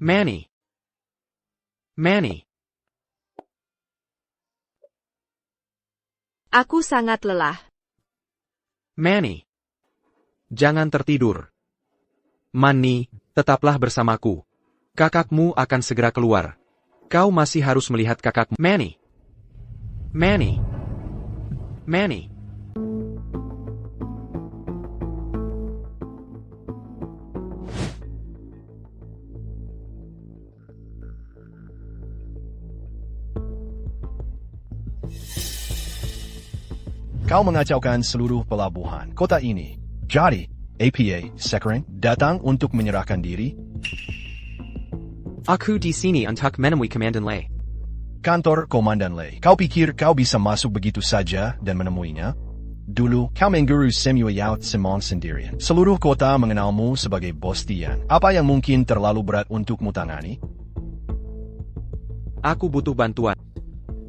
Manny. Manny. Aku sangat lelah. Manny. Jangan tertidur. Manny, tetaplah bersamaku. Kakakmu akan segera keluar. Kau masih harus melihat kakakmu. Manny. Manny. Manny. Kau mengacaukan seluruh pelabuhan kota ini. Jadi, APA sekarang datang untuk menyerahkan diri. Aku di sini untuk menemui Komandan Lei. Kantor Komandan Lei. Kau pikir kau bisa masuk begitu saja dan menemuinya? Dulu, kau mengurus Semua Yaut Simon sendirian. Seluruh kota mengenalmu sebagai bos Tian. Apa yang mungkin terlalu berat untukmu tangani? Aku butuh bantuan.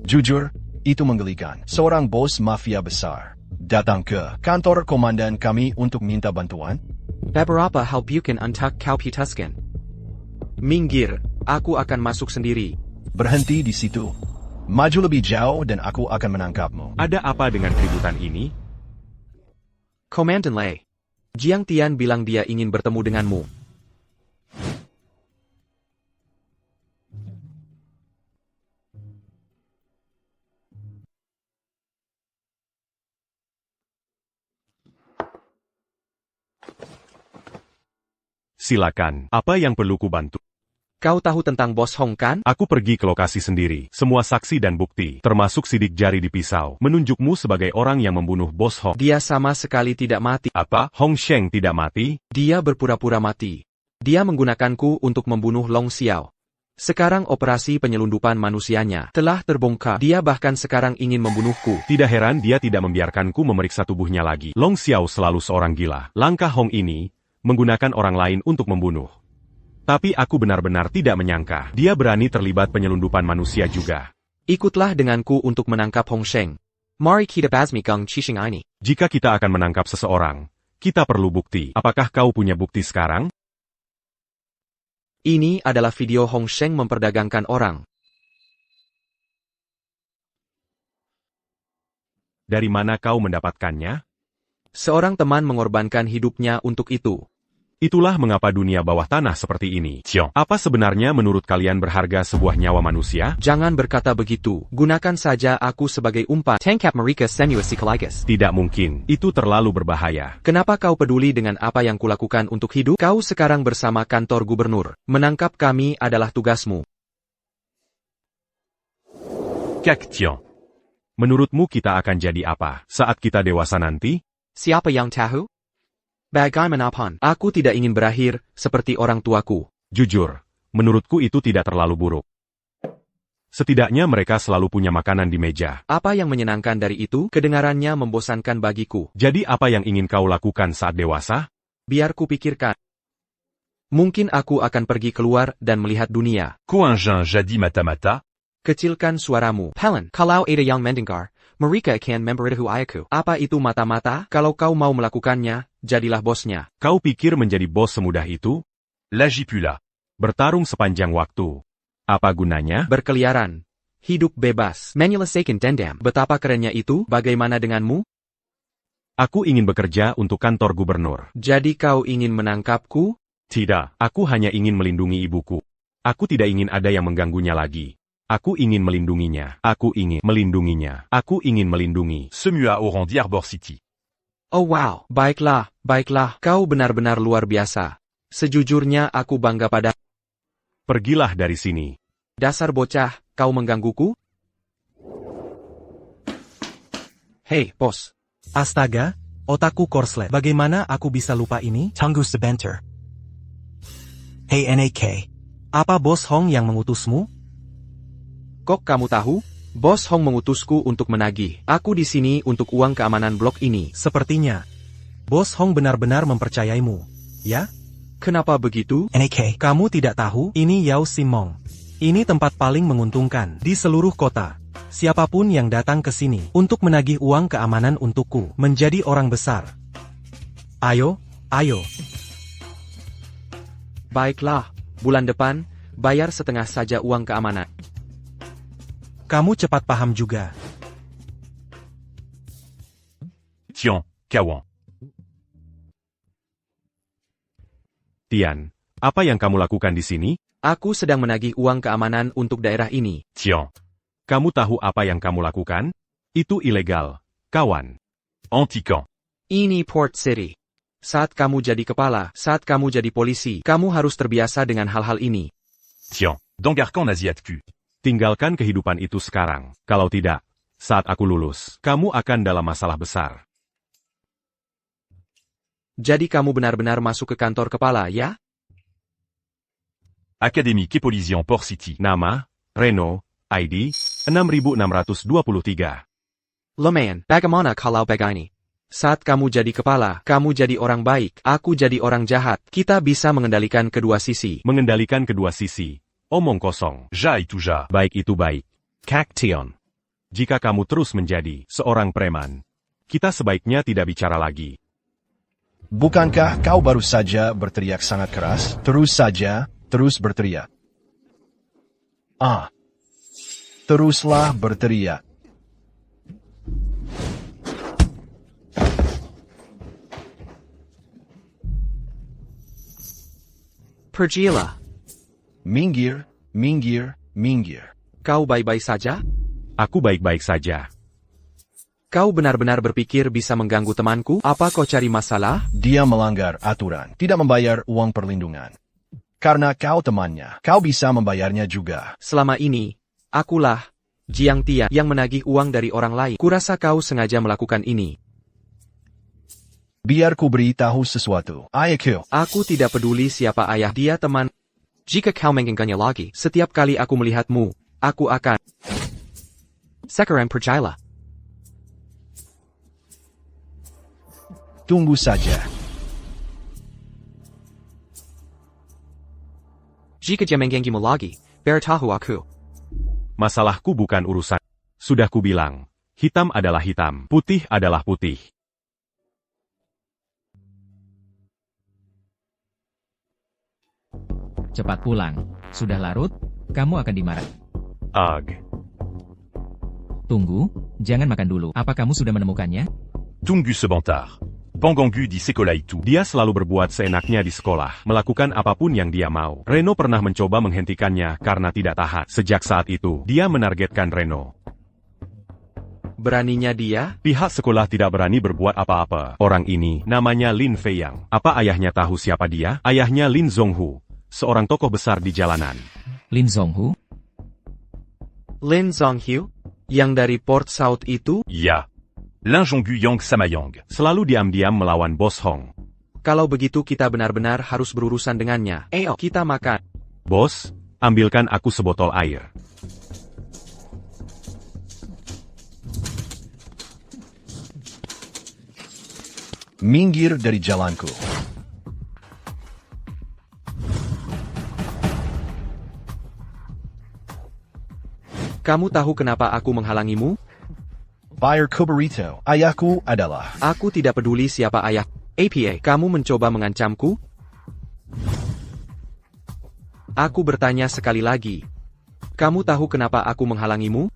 Jujur, itu menggelikan. Seorang bos mafia besar datang ke kantor komandan kami untuk minta bantuan. Beberapa hal bukan untuk kau putuskan. Minggir, aku akan masuk sendiri. Berhenti di situ. Maju lebih jauh dan aku akan menangkapmu. Ada apa dengan keributan ini? Komandan Lei. Jiang Tian bilang dia ingin bertemu denganmu. Silakan, apa yang perlu kubantu? Kau tahu tentang Bos Hong kan? Aku pergi ke lokasi sendiri. Semua saksi dan bukti, termasuk sidik jari di pisau, menunjukmu sebagai orang yang membunuh Bos Hong. Dia sama sekali tidak mati. Apa? Hong Sheng tidak mati? Dia berpura-pura mati. Dia menggunakanku untuk membunuh Long Xiao. Sekarang operasi penyelundupan manusianya telah terbongkar. Dia bahkan sekarang ingin membunuhku. Tidak heran dia tidak membiarkanku memeriksa tubuhnya lagi. Long Xiao selalu seorang gila. Langkah Hong ini menggunakan orang lain untuk membunuh. Tapi aku benar-benar tidak menyangka, dia berani terlibat penyelundupan manusia juga. Ikutlah denganku untuk menangkap Hong Sheng. Mari kita basmi Kang Chishing ini. Jika kita akan menangkap seseorang, kita perlu bukti. Apakah kau punya bukti sekarang? Ini adalah video Hong Sheng memperdagangkan orang. Dari mana kau mendapatkannya? Seorang teman mengorbankan hidupnya untuk itu. Itulah mengapa dunia bawah tanah seperti ini. Xiao, apa sebenarnya menurut kalian berharga sebuah nyawa manusia? Jangan berkata begitu. Gunakan saja aku sebagai umpan. Tangkap mereka semua psikologis. Tidak mungkin. Itu terlalu berbahaya. Kenapa kau peduli dengan apa yang kulakukan untuk hidup? Kau sekarang bersama kantor gubernur. Menangkap kami adalah tugasmu. Kek Xiao. Menurutmu kita akan jadi apa saat kita dewasa nanti? Siapa yang tahu? Bagaimanapun, aku tidak ingin berakhir seperti orang tuaku. Jujur, menurutku itu tidak terlalu buruk. Setidaknya mereka selalu punya makanan di meja. Apa yang menyenangkan dari itu? Kedengarannya membosankan bagiku. Jadi apa yang ingin kau lakukan saat dewasa? Biar kupikirkan. Mungkin aku akan pergi keluar dan melihat dunia. Coingin jadi mata-mata. Kecilkan suaramu. Helen, kalau ada yang mendengar, mereka akan memberitahu aku. Apa itu mata-mata? Kalau kau mau melakukannya, jadilah bosnya. Kau pikir menjadi bos semudah itu? Lagipula. Bertarung sepanjang waktu. Apa gunanya? Berkeliaran. Hidup bebas. Menyelesaikan dendam. Betapa kerennya itu. Bagaimana denganmu? Aku ingin bekerja untuk kantor gubernur. Jadi kau ingin menangkapku? Tidak, aku hanya ingin melindungi ibuku. Aku tidak ingin ada yang mengganggunya lagi. Aku ingin melindunginya. Aku ingin melindunginya. Aku ingin melindungi. Semua orang di Arbor City. Oh wow, baiklah, baiklah. Kau benar-benar luar biasa. Sejujurnya aku bangga pada. Pergilah dari sini. Dasar bocah, kau menggangguku? Hei, bos. Astaga, otakku korslet. Bagaimana aku bisa lupa ini? Tunggu sebentar. Hey NAK. Apa Bos Hong yang mengutusmu? Kok kamu tahu? Bos Hong mengutusku untuk menagih. Aku di sini untuk uang keamanan blok ini. Sepertinya. Bos Hong benar-benar mempercayaimu. Ya? Kenapa begitu? NAK, kamu tidak tahu? Ini Yao Simong. Ini tempat paling menguntungkan di seluruh kota. Siapapun yang datang ke sini untuk menagih uang keamanan untukku menjadi orang besar. Ayo, ayo. Baiklah, bulan depan, bayar setengah saja uang keamanan. Kamu cepat paham juga. Tian, Kawan. Tian, apa yang kamu lakukan di sini? Aku sedang menagih uang keamanan untuk daerah ini. Tian. Kamu tahu apa yang kamu lakukan? Itu ilegal, kawan. Anti-camp. Ini Port City. Saat kamu jadi kepala, saat kamu jadi polisi, kamu harus terbiasa dengan hal-hal ini. Tian. Dangarkan Asiatku. Tinggalkan kehidupan itu sekarang. Kalau tidak, saat aku lulus, kamu akan dalam masalah besar. Jadi kamu benar-benar masuk ke kantor kepala, ya? Académie Kepolisian Port City. Nama, Reno, ID, 6623. Lumayan, bagaimana kalau begini? Saat kamu jadi kepala, kamu jadi orang baik, aku jadi orang jahat, kita bisa mengendalikan kedua sisi. Mengendalikan kedua sisi. Omong kosong. Ja itu ja. Baik itu baik. Tion. Jika kamu terus menjadi seorang preman, kita sebaiknya tidak bicara lagi. Bukankah kau baru saja berteriak sangat keras? Terus saja, terus berteriak. Teruslah berteriak. Pergilah. Minggir, minggir, minggir. Kau baik-baik saja? Aku baik-baik saja. Kau benar-benar berpikir bisa mengganggu temanku? Apa kau cari masalah? Dia melanggar aturan, tidak membayar uang perlindungan. Karena kau temannya, kau bisa membayarnya juga. Selama ini, akulah Jiang Tian yang menagih uang dari orang lain. Kurasa kau sengaja melakukan ini. Biar ku beritahu sesuatu. Ayahku. Aku tidak peduli siapa ayah dia teman. Jika kau menginginkannya lagi, setiap kali aku melihatmu, aku akan... Sekarang percayalah. Tunggu saja. Jika dia mengganggumu lagi, beritahu aku. Masalahku bukan urusan. Sudah kubilang, hitam adalah hitam, putih adalah putih. Cepat pulang. Sudah larut, kamu akan dimarah. Tunggu, jangan makan dulu. Apa kamu sudah menemukannya? Tunggu sebentar. Panganggu di sekolah itu. Dia selalu berbuat seenaknya di sekolah, melakukan apapun yang dia mau. Reno pernah mencoba menghentikannya karena tidak tahan. Sejak saat itu, dia menargetkan Reno. Beraninya dia? Pihak sekolah tidak berani berbuat apa-apa. Orang ini, namanya Lin Feiyang. Apa ayahnya tahu siapa dia? Ayahnya Lin Zhonghu, seorang tokoh besar di jalanan. Lin Zhonghu? Lin Zhonghu? Yang dari Port South itu? Ya. Lin Zhonghu Yang Samayang. Selalu diam-diam melawan Bos Hong. Kalau begitu kita benar-benar harus berurusan dengannya. Ayo, kita makan. Bos, ambilkan aku sebotol air. Minggir dari jalanku. Kamu tahu kenapa aku menghalangimu? Bayar Kuberito. Ayahku adalah... Aku tidak peduli siapa ayah. APA, kamu mencoba mengancamku? Aku bertanya sekali lagi. Kamu tahu kenapa aku menghalangimu?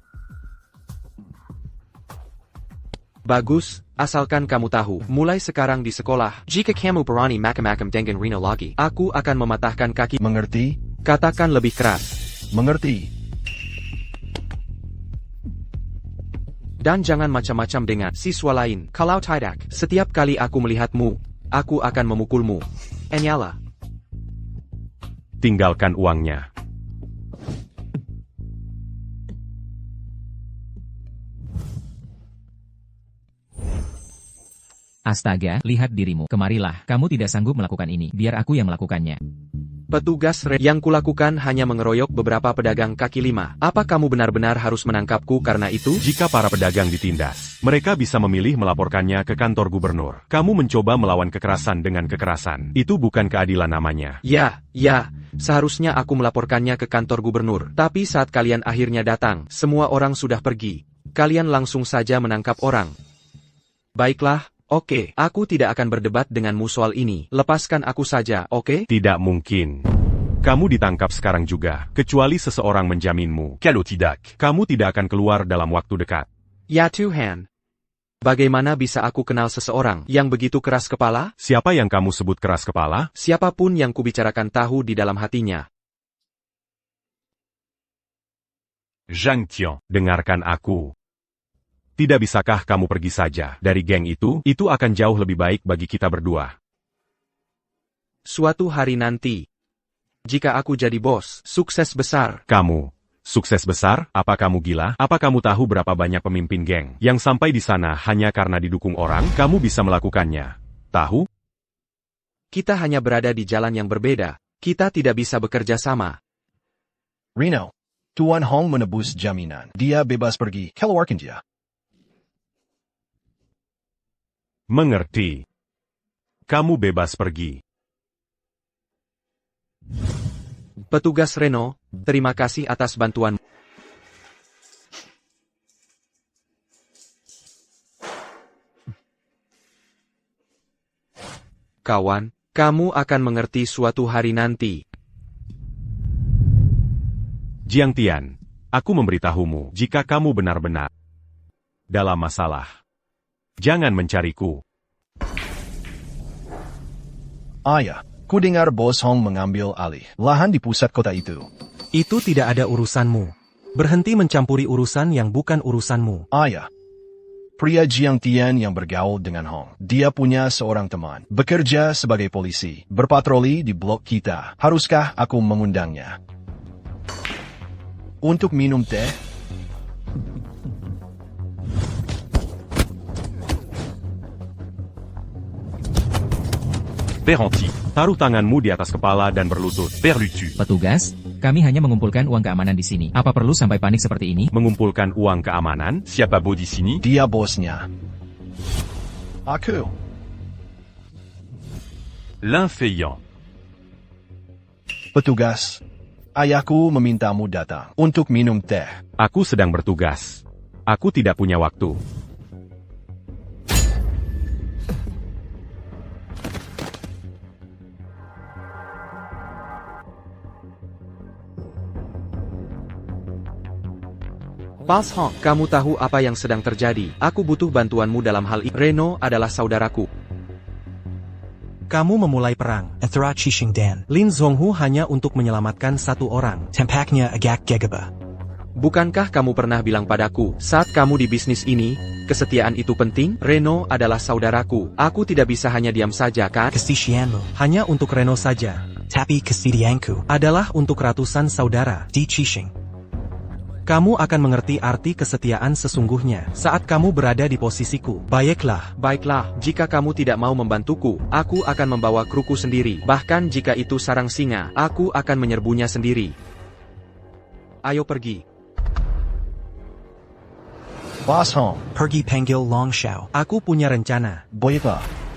Bagus, asalkan kamu tahu. Mulai sekarang di sekolah, jika kamu berani macam-macam dengan Reno lagi, aku akan mematahkan kaki. Mengerti? Katakan lebih keras. Mengerti. Dan jangan macam-macam dengan siswa lain. Kalau tidak, setiap kali aku melihatmu, aku akan memukulmu. Enyala. Tinggalkan uangnya. Astaga, lihat dirimu. Kemarilah, kamu tidak sanggup melakukan ini. Biar aku yang melakukannya. Petugas yang kulakukan hanya mengeroyok beberapa pedagang kaki lima. Apa kamu benar-benar harus menangkapku karena itu? Jika para pedagang ditindas, mereka bisa memilih melaporkannya ke kantor gubernur. Kamu mencoba melawan kekerasan dengan kekerasan. Itu bukan keadilan namanya. Ya, seharusnya aku melaporkannya ke kantor gubernur. Tapi saat kalian akhirnya datang, semua orang sudah pergi. Kalian langsung saja menangkap orang. Baiklah, oke. Aku tidak akan berdebat denganmu soal ini. Lepaskan aku saja, oke? Tidak mungkin. Kamu ditangkap sekarang juga, kecuali seseorang menjaminmu. Kalau tidak, Kamu tidak akan keluar dalam waktu dekat. Ya Tuhan. Bagaimana bisa aku kenal seseorang yang begitu keras kepala? Siapa yang kamu sebut keras kepala? Siapapun yang kubicarakan tahu di dalam hatinya. Zhang Tian. Dengarkan aku. Tidak bisakah kamu pergi saja dari geng itu? Itu akan jauh lebih baik bagi kita berdua. Suatu hari nanti, jika aku jadi bos, sukses besar. Kamu, sukses besar? Apa kamu gila? Apa kamu tahu berapa banyak pemimpin geng yang sampai di sana hanya karena didukung orang? Kamu bisa melakukannya. Tahu? Kita hanya berada di jalan yang berbeda. Kita tidak bisa bekerja sama. Reno, Tuan Hong menebus jaminan. Dia bebas pergi. Keluarkan dia. Mengerti. Kamu bebas pergi. Petugas Reno, terima kasih atas bantuan. Kawan, kamu akan mengerti suatu hari nanti. Jiang Tian, aku memberitahumu jika kamu benar-benar dalam masalah. Jangan mencariku. Ayah, ku dengar Bos Hong mengambil alih lahan di pusat kota itu. Itu tidak ada urusanmu. Berhenti mencampuri urusan yang bukan urusanmu. Ayah, pria Jiang Tian yang bergaul dengan Hong. Dia punya seorang teman, bekerja sebagai polisi, berpatroli di blok kita. Haruskah aku mengundangnya untuk minum teh? Peranti. Taruh tanganmu di atas kepala dan berlutut. Perlutu. Petugas, kami hanya mengumpulkan uang keamanan di sini. Apa perlu sampai panik seperti ini? Mengumpulkan uang keamanan? Siapa bo di sini? Dia bosnya. Aku. L'infeyant. Petugas, ayahku memintamu datang untuk minum teh. Aku sedang bertugas. Aku tidak punya waktu. Bos Hong, kamu tahu apa yang sedang terjadi. Aku butuh bantuanmu dalam hal ini. Reno adalah saudaraku. Kamu memulai perang. Ethra Chishing Dan. Lin Zhonghu hanya untuk menyelamatkan satu orang. Tampaknya agak gegabah. Bukankah kamu pernah bilang padaku, saat kamu di bisnis ini, kesetiaan itu penting? Reno adalah saudaraku. Aku tidak bisa hanya diam saja, kan? Kesetiaanmu hanya untuk Reno saja. Tapi kesetiaanku adalah untuk ratusan saudara di Chishing. Kamu akan mengerti arti kesetiaan sesungguhnya saat kamu berada di posisiku. Baiklah, jika kamu tidak mau membantuku, aku akan membawa kruku sendiri. Bahkan jika itu sarang singa, aku akan menyerbunya sendiri. Ayo pergi. Bos Hong, pergi panggil Long Xiao. Aku punya rencana. Baiklah.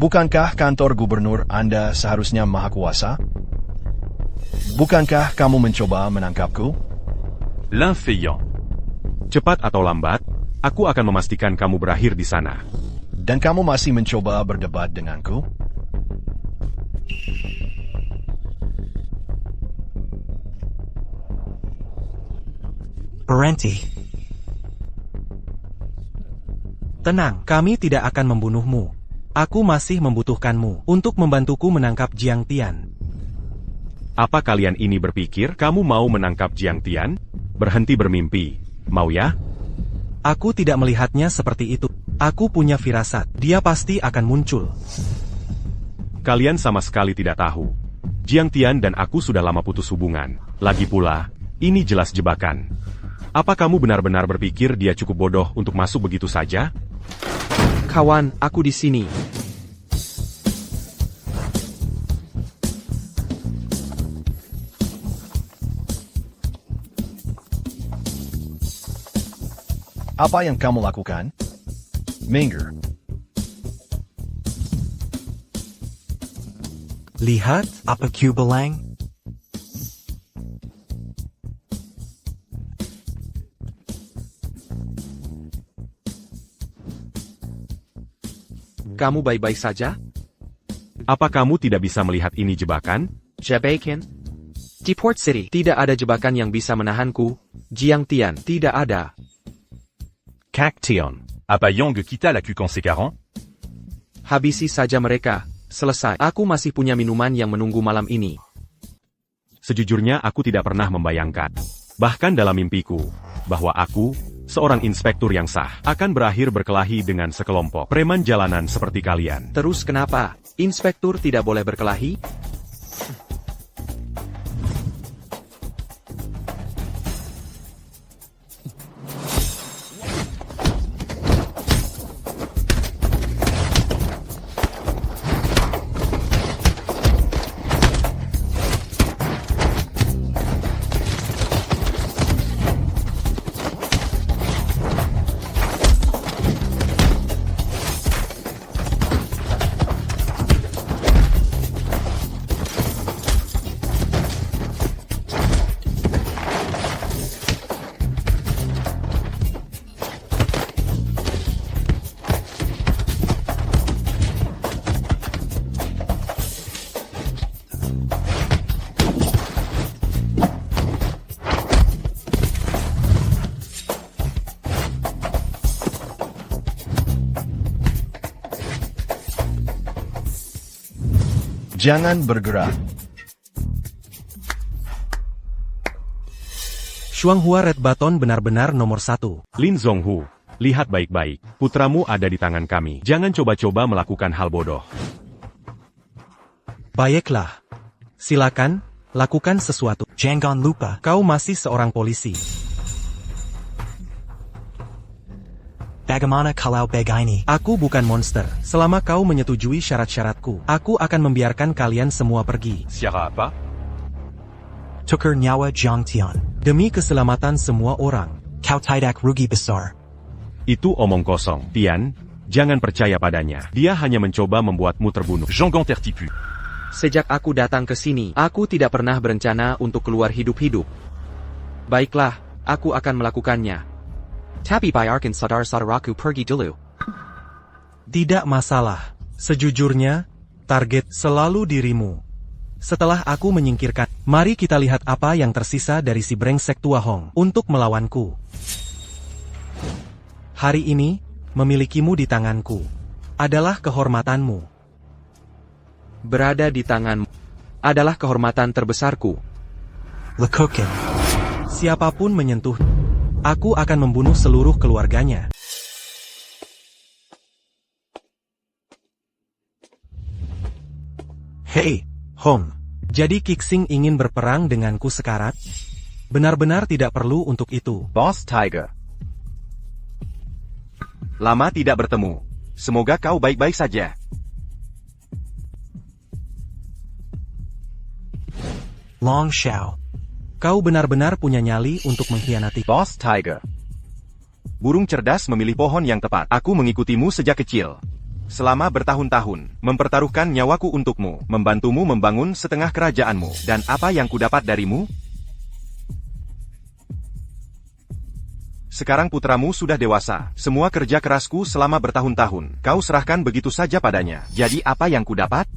Bukankah kantor gubernur Anda seharusnya maha kuasa? Bukankah kamu mencoba menangkapku? L'infeyant. Cepat atau lambat, aku akan memastikan kamu berakhir di sana. Dan kamu masih mencoba berdebat denganku? Berhenti. Tenang, kami tidak akan membunuhmu. Aku masih membutuhkanmu untuk membantuku menangkap Jiang Tian. Apa kalian ini berpikir kamu mau menangkap Jiang Tian? Berhenti bermimpi. Mau ya? Aku tidak melihatnya seperti itu. Aku punya firasat. Dia pasti akan muncul. Kalian sama sekali tidak tahu Jiang Tian dan aku sudah lama putus hubungan. Lagi pula, ini jelas jebakan. Apa kamu benar-benar berpikir dia cukup bodoh untuk masuk begitu saja? Kawan, aku di sini. Apa yang kamu lakukan? Minggir. Lihat, apa Kubelang? Kamu baik-baik saja? Apa kamu tidak bisa melihat ini jebakan? Jebakan? Di Port City, tidak ada jebakan yang bisa menahanku. Jiang Tian, tidak ada. Cacteon. Apa Yang quitta la queue conséquent? Habisi saja mereka. Selesai. Aku masih punya minuman yang menunggu malam ini. Sejujurnya aku tidak pernah membayangkan, bahkan dalam mimpiku, bahwa aku, seorang inspektur yang sah, akan berakhir berkelahi dengan sekelompok preman jalanan seperti kalian. Terus kenapa? Inspektur tidak boleh berkelahi? Jangan bergerak. Shuanghua Red Baton benar-benar nomor 1. Lin Zhonghu, lihat baik-baik, putramu ada di tangan kami. Jangan coba-coba melakukan hal bodoh. Baiklah. Silakan, lakukan sesuatu. Jangan lupa, kau masih seorang polisi. Bagaimana kalau begini? Aku bukan monster. Selama kau menyetujui syarat-syaratku, aku akan membiarkan kalian semua pergi. Siapa apa? Tukar nyawa Jiang Tian. Demi keselamatan semua orang, kau tidak rugi besar. Itu omong kosong. Tian, jangan percaya padanya. Dia hanya mencoba membuatmu terbunuh. Jean Gantertipu. Sejak aku datang ke sini, aku tidak pernah berencana untuk keluar hidup-hidup. Baiklah, aku akan melakukannya. Tapi biarkan saudara-saudaraku pergi dulu. Tidak masalah. Sejujurnya, target selalu dirimu. Setelah aku menyingkirkan, mari kita lihat apa yang tersisa dari si brengsek tua Hong untuk melawanku. Hari ini, memilikimu di tanganku adalah kehormatanmu. Berada di tanganmu adalah kehormatan terbesarku. Lekukin. Siapapun menyentuh, aku akan membunuh seluruh keluarganya. Hei, Hong. Jadi Kixing ingin berperang denganku sekarang? Benar-benar tidak perlu untuk itu. Boss Tiger. Lama tidak bertemu. Semoga kau baik-baik saja. Long Xiao. Kau benar-benar punya nyali untuk mengkhianati. Boss Tiger. Burung cerdas memilih pohon yang tepat. Aku mengikutimu sejak kecil. Selama bertahun-tahun, mempertaruhkan nyawaku untukmu, membantumu membangun setengah kerajaanmu. Dan apa yang kudapat darimu? Sekarang putramu sudah dewasa. Semua kerja kerasku selama bertahun-tahun, kau serahkan begitu saja padanya. Jadi apa yang kudapat?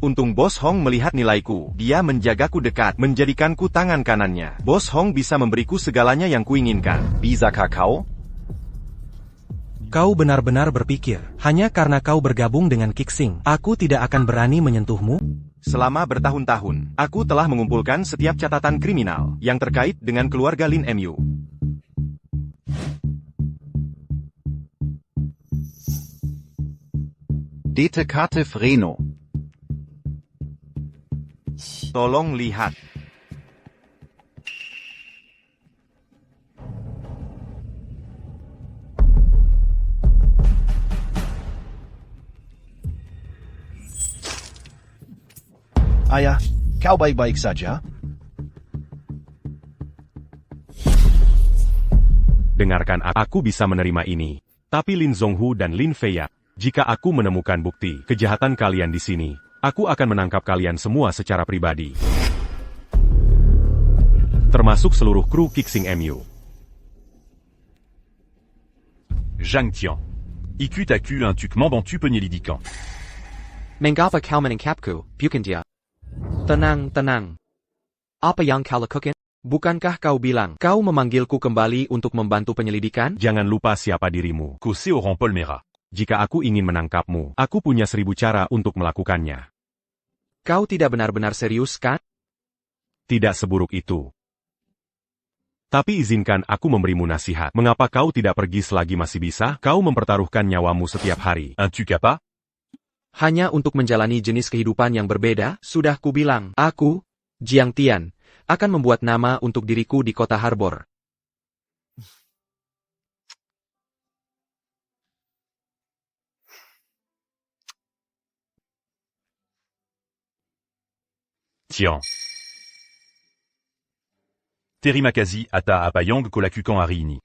Untung Bos Hong melihat nilaiku. Dia menjagaku dekat, menjadikanku tangan kanannya. Bos Hong bisa memberiku segalanya yang kuinginkan. Bisakah kau? Kau benar-benar berpikir, hanya karena kau bergabung dengan Kixing, aku tidak akan berani menyentuhmu? Selama bertahun-tahun, aku telah mengumpulkan setiap catatan kriminal yang terkait dengan keluarga Lin Mu. Detektive Reno. Tolong lihat. Ayah, kau baik-baik saja? Dengarkan, aku bisa menerima ini. Tapi Lin Zhonghu dan Lin Feiya, jika aku menemukan bukti kejahatan kalian di sini, aku akan menangkap kalian semua secara pribadi. Termasuk seluruh kru Kixing MU. Zhang Tian. IQ tacu un tuc mambantu penyelidikan. Mengapa kau menangkapku, bukan dia? Tenang, tenang. Apa yang kau lakukan? Bukankah kau bilang kau memanggilku kembali untuk membantu penyelidikan? Jangan lupa siapa dirimu. Cossé au rang Paul Mera. Jika aku ingin menangkapmu, aku punya 1000 cara untuk melakukannya. Kau tidak benar-benar serius, kan? Tidak seburuk itu. Tapi izinkan aku memberimu nasihat. Mengapa kau tidak pergi selagi masih bisa? Kau mempertaruhkan nyawamu setiap hari. Un tuc apa? Hanya untuk menjalani jenis kehidupan yang berbeda, sudah kubilang. Aku, Jiang Tian, akan membuat nama untuk diriku di kota Harbor. Tian. Terima kasih atas apa yang kau lakukan hari ini.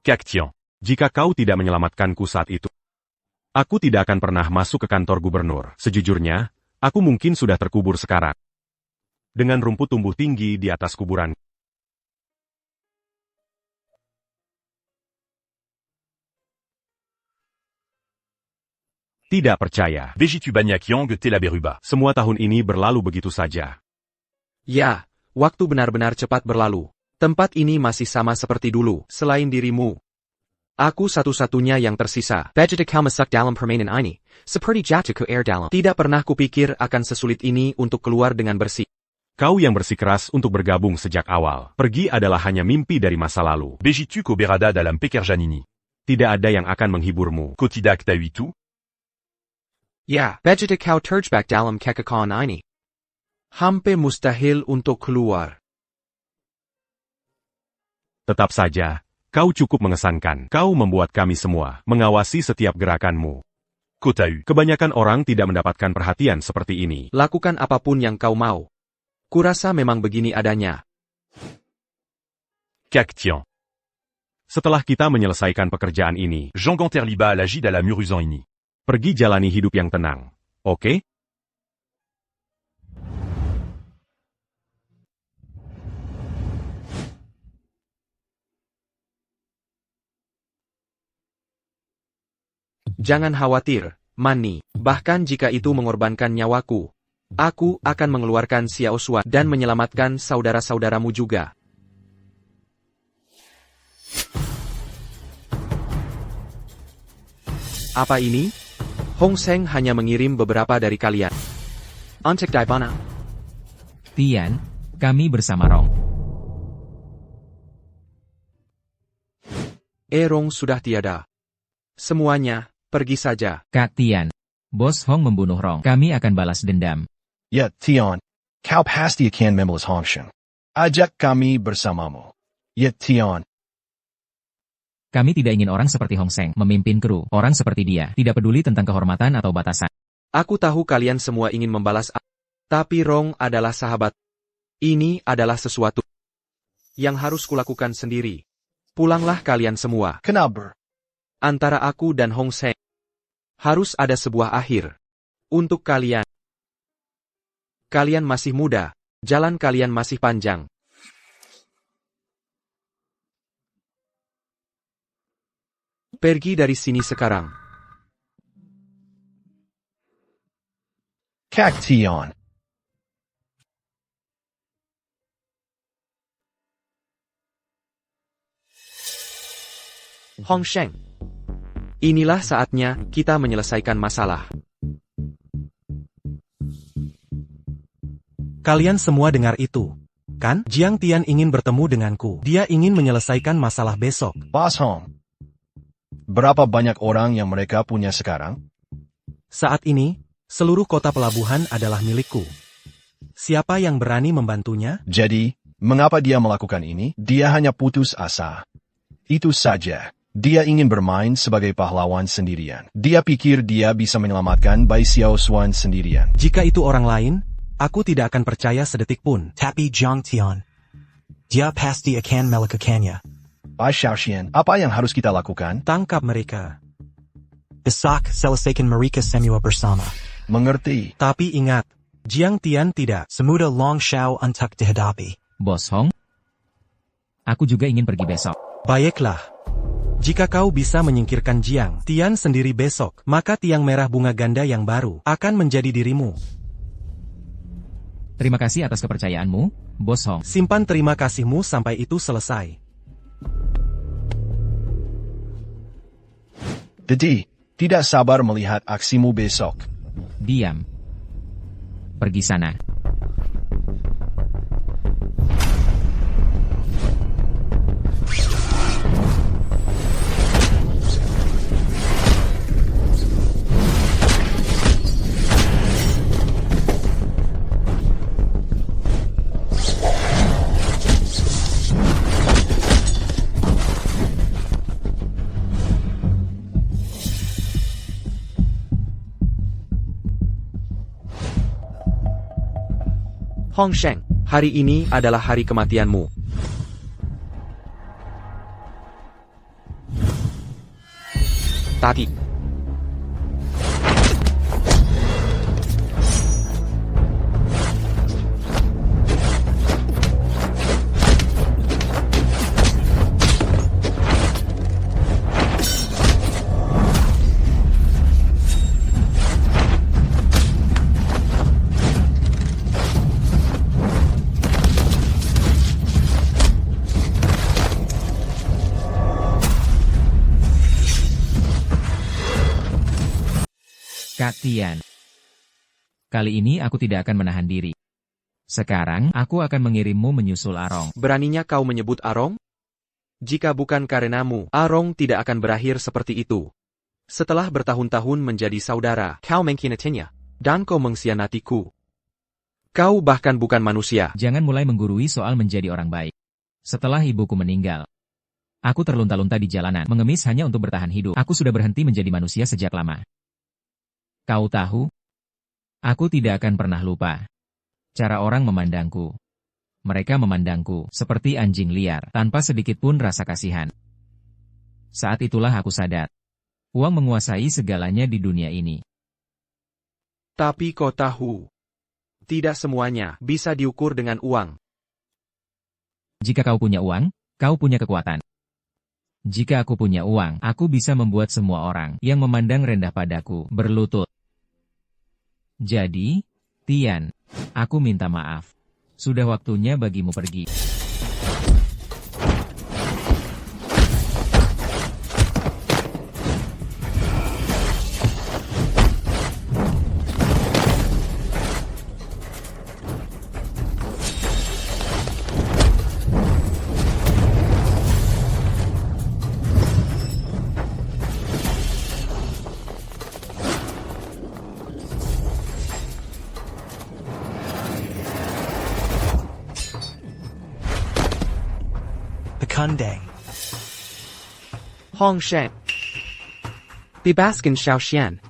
Kak Tian. Jika kau tidak menyelamatkanku saat itu, aku tidak akan pernah masuk ke kantor gubernur. Sejujurnya, aku mungkin sudah terkubur sekarang. Dengan rumput tumbuh tinggi di atas kuburan. Tidak percaya. Vejitu banyak yang telah berubah. Semua tahun ini berlalu begitu saja. Ya, waktu benar-benar cepat berlalu. Tempat ini masih sama seperti dulu, selain dirimu. Aku satu-satunya yang tersisa. Bejata kau masuk dalam permainan ini, seperti jatuh ke air dalam. Tidak pernah kupikir akan sesulit ini untuk keluar dengan bersih. Kau yang bersikeras untuk bergabung sejak awal. Pergi adalah hanya mimpi dari masa lalu. Vejitu kau berada dalam pekerjaan ini. Tidak ada yang akan menghiburmu. Kau tidak tahu itu? Ya, bejata kau terjebak dalam kekacauan ini. Hampir mustahil untuk keluar. Tetap saja, kau cukup mengesankan. Kau membuat kami semua mengawasi setiap gerakanmu. Kau tahu. Kebanyakan orang tidak mendapatkan perhatian seperti ini. Lakukan apapun yang kau mau. Kurasa memang begini adanya. Kak Tian. Setelah kita menyelesaikan pekerjaan ini, Jean Ganterliba l'agit dans la muruzan ini. Pergi jalani hidup yang tenang, oke? Jangan khawatir, Mani. Bahkan jika itu mengorbankan nyawaku, aku akan mengeluarkan Xiao Shuai dan menyelamatkan saudara-saudaramu juga. Apa ini? Hong Seng hanya mengirim beberapa dari kalian. Untuk di mana? Tian, kami bersama Rong. Rong sudah tiada. Semuanya, pergi saja. Kak Tian, Bos Hong membunuh Rong. Kami akan balas dendam. Ya, Tian, kau pasti akan membalas Hong Sheng. Ajak kami bersamamu. Ya, Tian. Kami tidak ingin orang seperti Hong Seng memimpin kru. Orang seperti dia tidak peduli tentang kehormatan atau batasan. Aku tahu kalian semua ingin membalas tapi Rong adalah sahabat. Ini adalah sesuatu yang harus kulakukan sendiri. Pulanglah kalian semua. Kenapa? Antara aku dan Hong Seng harus ada sebuah akhir. Untuk kalian. Kalian masih muda. Jalan kalian masih panjang. Pergi dari sini sekarang. Kak Tian. Hong Sheng. Inilah saatnya kita menyelesaikan masalah. Kalian semua dengar itu. kan? Jiang Tian ingin bertemu denganku. Dia ingin menyelesaikan masalah besok. Boss Hong. Berapa banyak orang yang mereka punya sekarang? Saat ini, seluruh kota pelabuhan adalah milikku. Siapa yang berani membantunya? Jadi, mengapa dia melakukan ini? Dia hanya putus asa. Itu saja. Dia ingin bermain sebagai pahlawan sendirian. Dia pikir dia bisa menyelamatkan Bai Xiao Xuan sendirian. Jika itu orang lain, aku tidak akan percaya sedetik pun. Tapi Jiang Tian, dia pasti akan melakukannya. Bai Xiaoxian, apa yang harus kita lakukan? Tangkap mereka. Besok selesaikan mereka semua bersama. Mengerti. Tapi ingat, Jiang Tian tidak semudah Long Xiao untuk dihadapi. Bos Hong, aku juga ingin pergi besok. Baiklah. Jika kau bisa menyingkirkan Jiang Tian sendiri besok, maka tiang merah bunga ganda yang baru akan menjadi dirimu. Terima kasih atas kepercayaanmu, Bos Hong. Simpan terima kasihmu sampai itu selesai. Jadi, tidak sabar melihat aksimu besok. Diam. Pergi sana. Hong Sheng, hari ini adalah hari kematianmu. Tapi, Kak Tian. Kali ini aku tidak akan menahan diri. Sekarang, aku akan mengirimmu menyusul Arong. beraninya kau menyebut Arong? Jika bukan karenamu, Arong tidak akan berakhir seperti itu. Setelah bertahun-tahun menjadi saudara, kau mengkhianatinya, dan kau mengkhianatiku. Kau bahkan bukan manusia. Jangan mulai menggurui soal menjadi orang baik. Setelah ibuku meninggal, aku terlunta-lunta di jalanan, mengemis hanya untuk bertahan hidup. Aku sudah berhenti menjadi manusia sejak lama. Kau tahu? Aku tidak akan pernah lupa cara orang memandangku. Mereka memandangku seperti anjing liar, tanpa sedikit pun rasa kasihan. Saat itulah aku sadar. Uang menguasai segalanya di dunia ini. Tapi kau tahu, tidak semuanya bisa diukur dengan uang. Jika kau punya uang, kau punya kekuatan. Jika aku punya uang, aku bisa membuat semua orang yang memandang rendah padaku berlutut. Jadi, Tian, aku minta maaf. Sudah waktunya bagimu pergi. Kundang. Hong Sheng. Bebaskan Xiaoxian.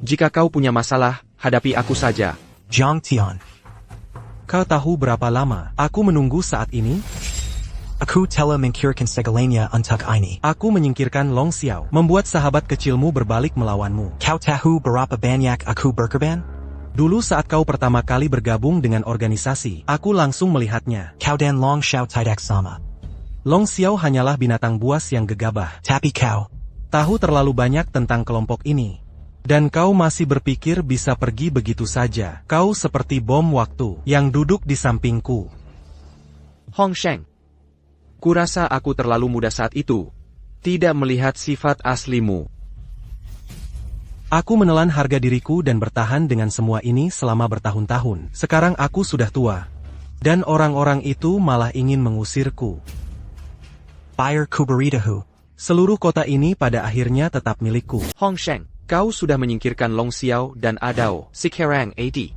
Jika kau punya masalah, hadapi aku saja. Jiang Tian. Kau tahu berapa lama aku menunggu saat ini? Aku telah menyingkirkan segalanya untuk ini. Aku menyingkirkan Long Xiao, membuat sahabat kecilmu berbalik melawanmu. Kau tahu berapa banyak aku berkorban? Dulu saat kau pertama kali bergabung dengan organisasi, aku langsung melihatnya. Kau dan Long Xiao tidak sama. Long Xiao hanyalah binatang buas yang gegabah. Tapi kau tahu terlalu banyak tentang kelompok ini. Dan kau masih berpikir bisa pergi begitu saja. Kau seperti bom waktu yang duduk di sampingku. Hong Sheng. Kurasa aku terlalu muda saat itu. Tidak melihat sifat aslimu. Aku menelan harga diriku dan bertahan dengan semua ini selama bertahun-tahun. Sekarang aku sudah tua. Dan orang-orang itu malah ingin mengusirku. Fire Kuberitahu. Seluruh kota ini pada akhirnya tetap milikku. Hong Sheng, kau sudah menyingkirkan Long Xiao dan Adao, sekarang AD.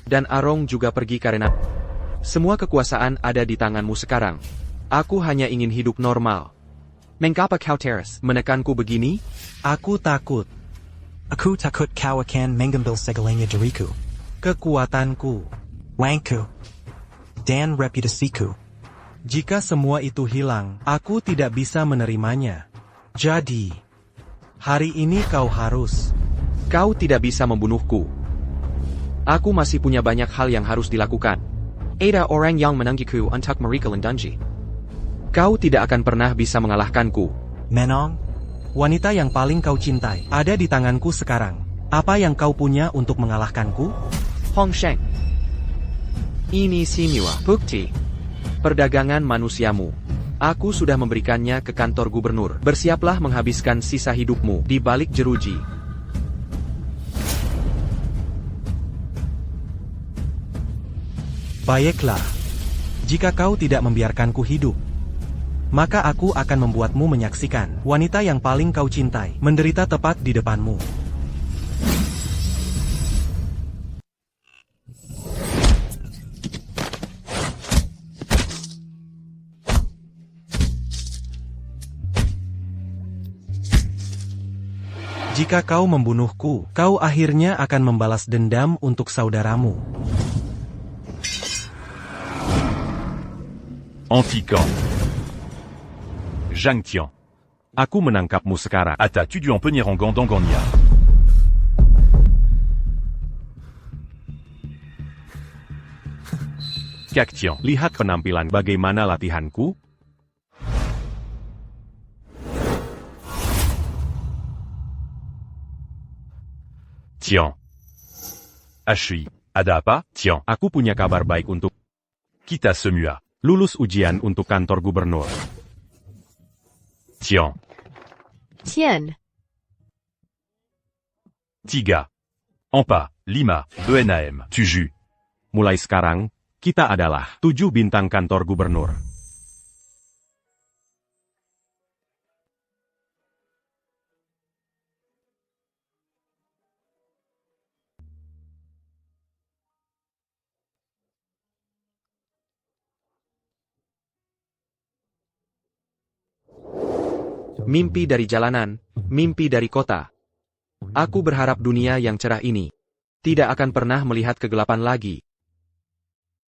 Dan Arong juga pergi karena semua kekuasaan ada di tanganmu sekarang. Aku hanya ingin hidup normal. Mengapa kau teras menekanku begini? Aku takut. Aku takut kau akan mengambil segalanya dariku. Kekuatanku. Wangku. Dan reputasiku. Jika semua itu hilang, aku tidak bisa menerimanya. Jadi, hari ini kau harus. Kau tidak bisa membunuhku. Aku masih punya banyak hal yang harus dilakukan. Ada orang yang menungguku untuk merikelindangi. Kau tidak akan pernah bisa mengalahkanku. Menong? Wanita yang paling kau cintai ada di tanganku sekarang. Apa yang kau punya untuk mengalahkanku? Hong Sheng. Ini semua bukti perdagangan manusiamu. Aku sudah memberikannya ke kantor gubernur. Bersiaplah menghabiskan sisa hidupmu di balik jeruji. Baiklah. Jika kau tidak membiarkanku hidup, maka aku akan membuatmu menyaksikan wanita yang paling kau cintai menderita tepat di depanmu. Jika kau membunuhku, kau akhirnya akan membalas dendam untuk saudaramu. Antican. Zhang Tian. Aku menangkapmu sekarang. Ata tu du Empenyerangan d'Angania. Kak Tian, lihat penampilan bagaimana latihanku? Tian. Ashui. Ada apa? Tian. Aku punya kabar baik untuk Kita semua. lulus ujian untuk kantor gubernur. Tian. Tian, Tiga. Ampa. Lima. ENAM. Tuju. Mulai sekarang, kita adalah 7 bintang kantor gubernur. Mimpi dari jalanan, mimpi dari kota. Aku berharap dunia yang cerah ini tidak akan pernah melihat kegelapan lagi.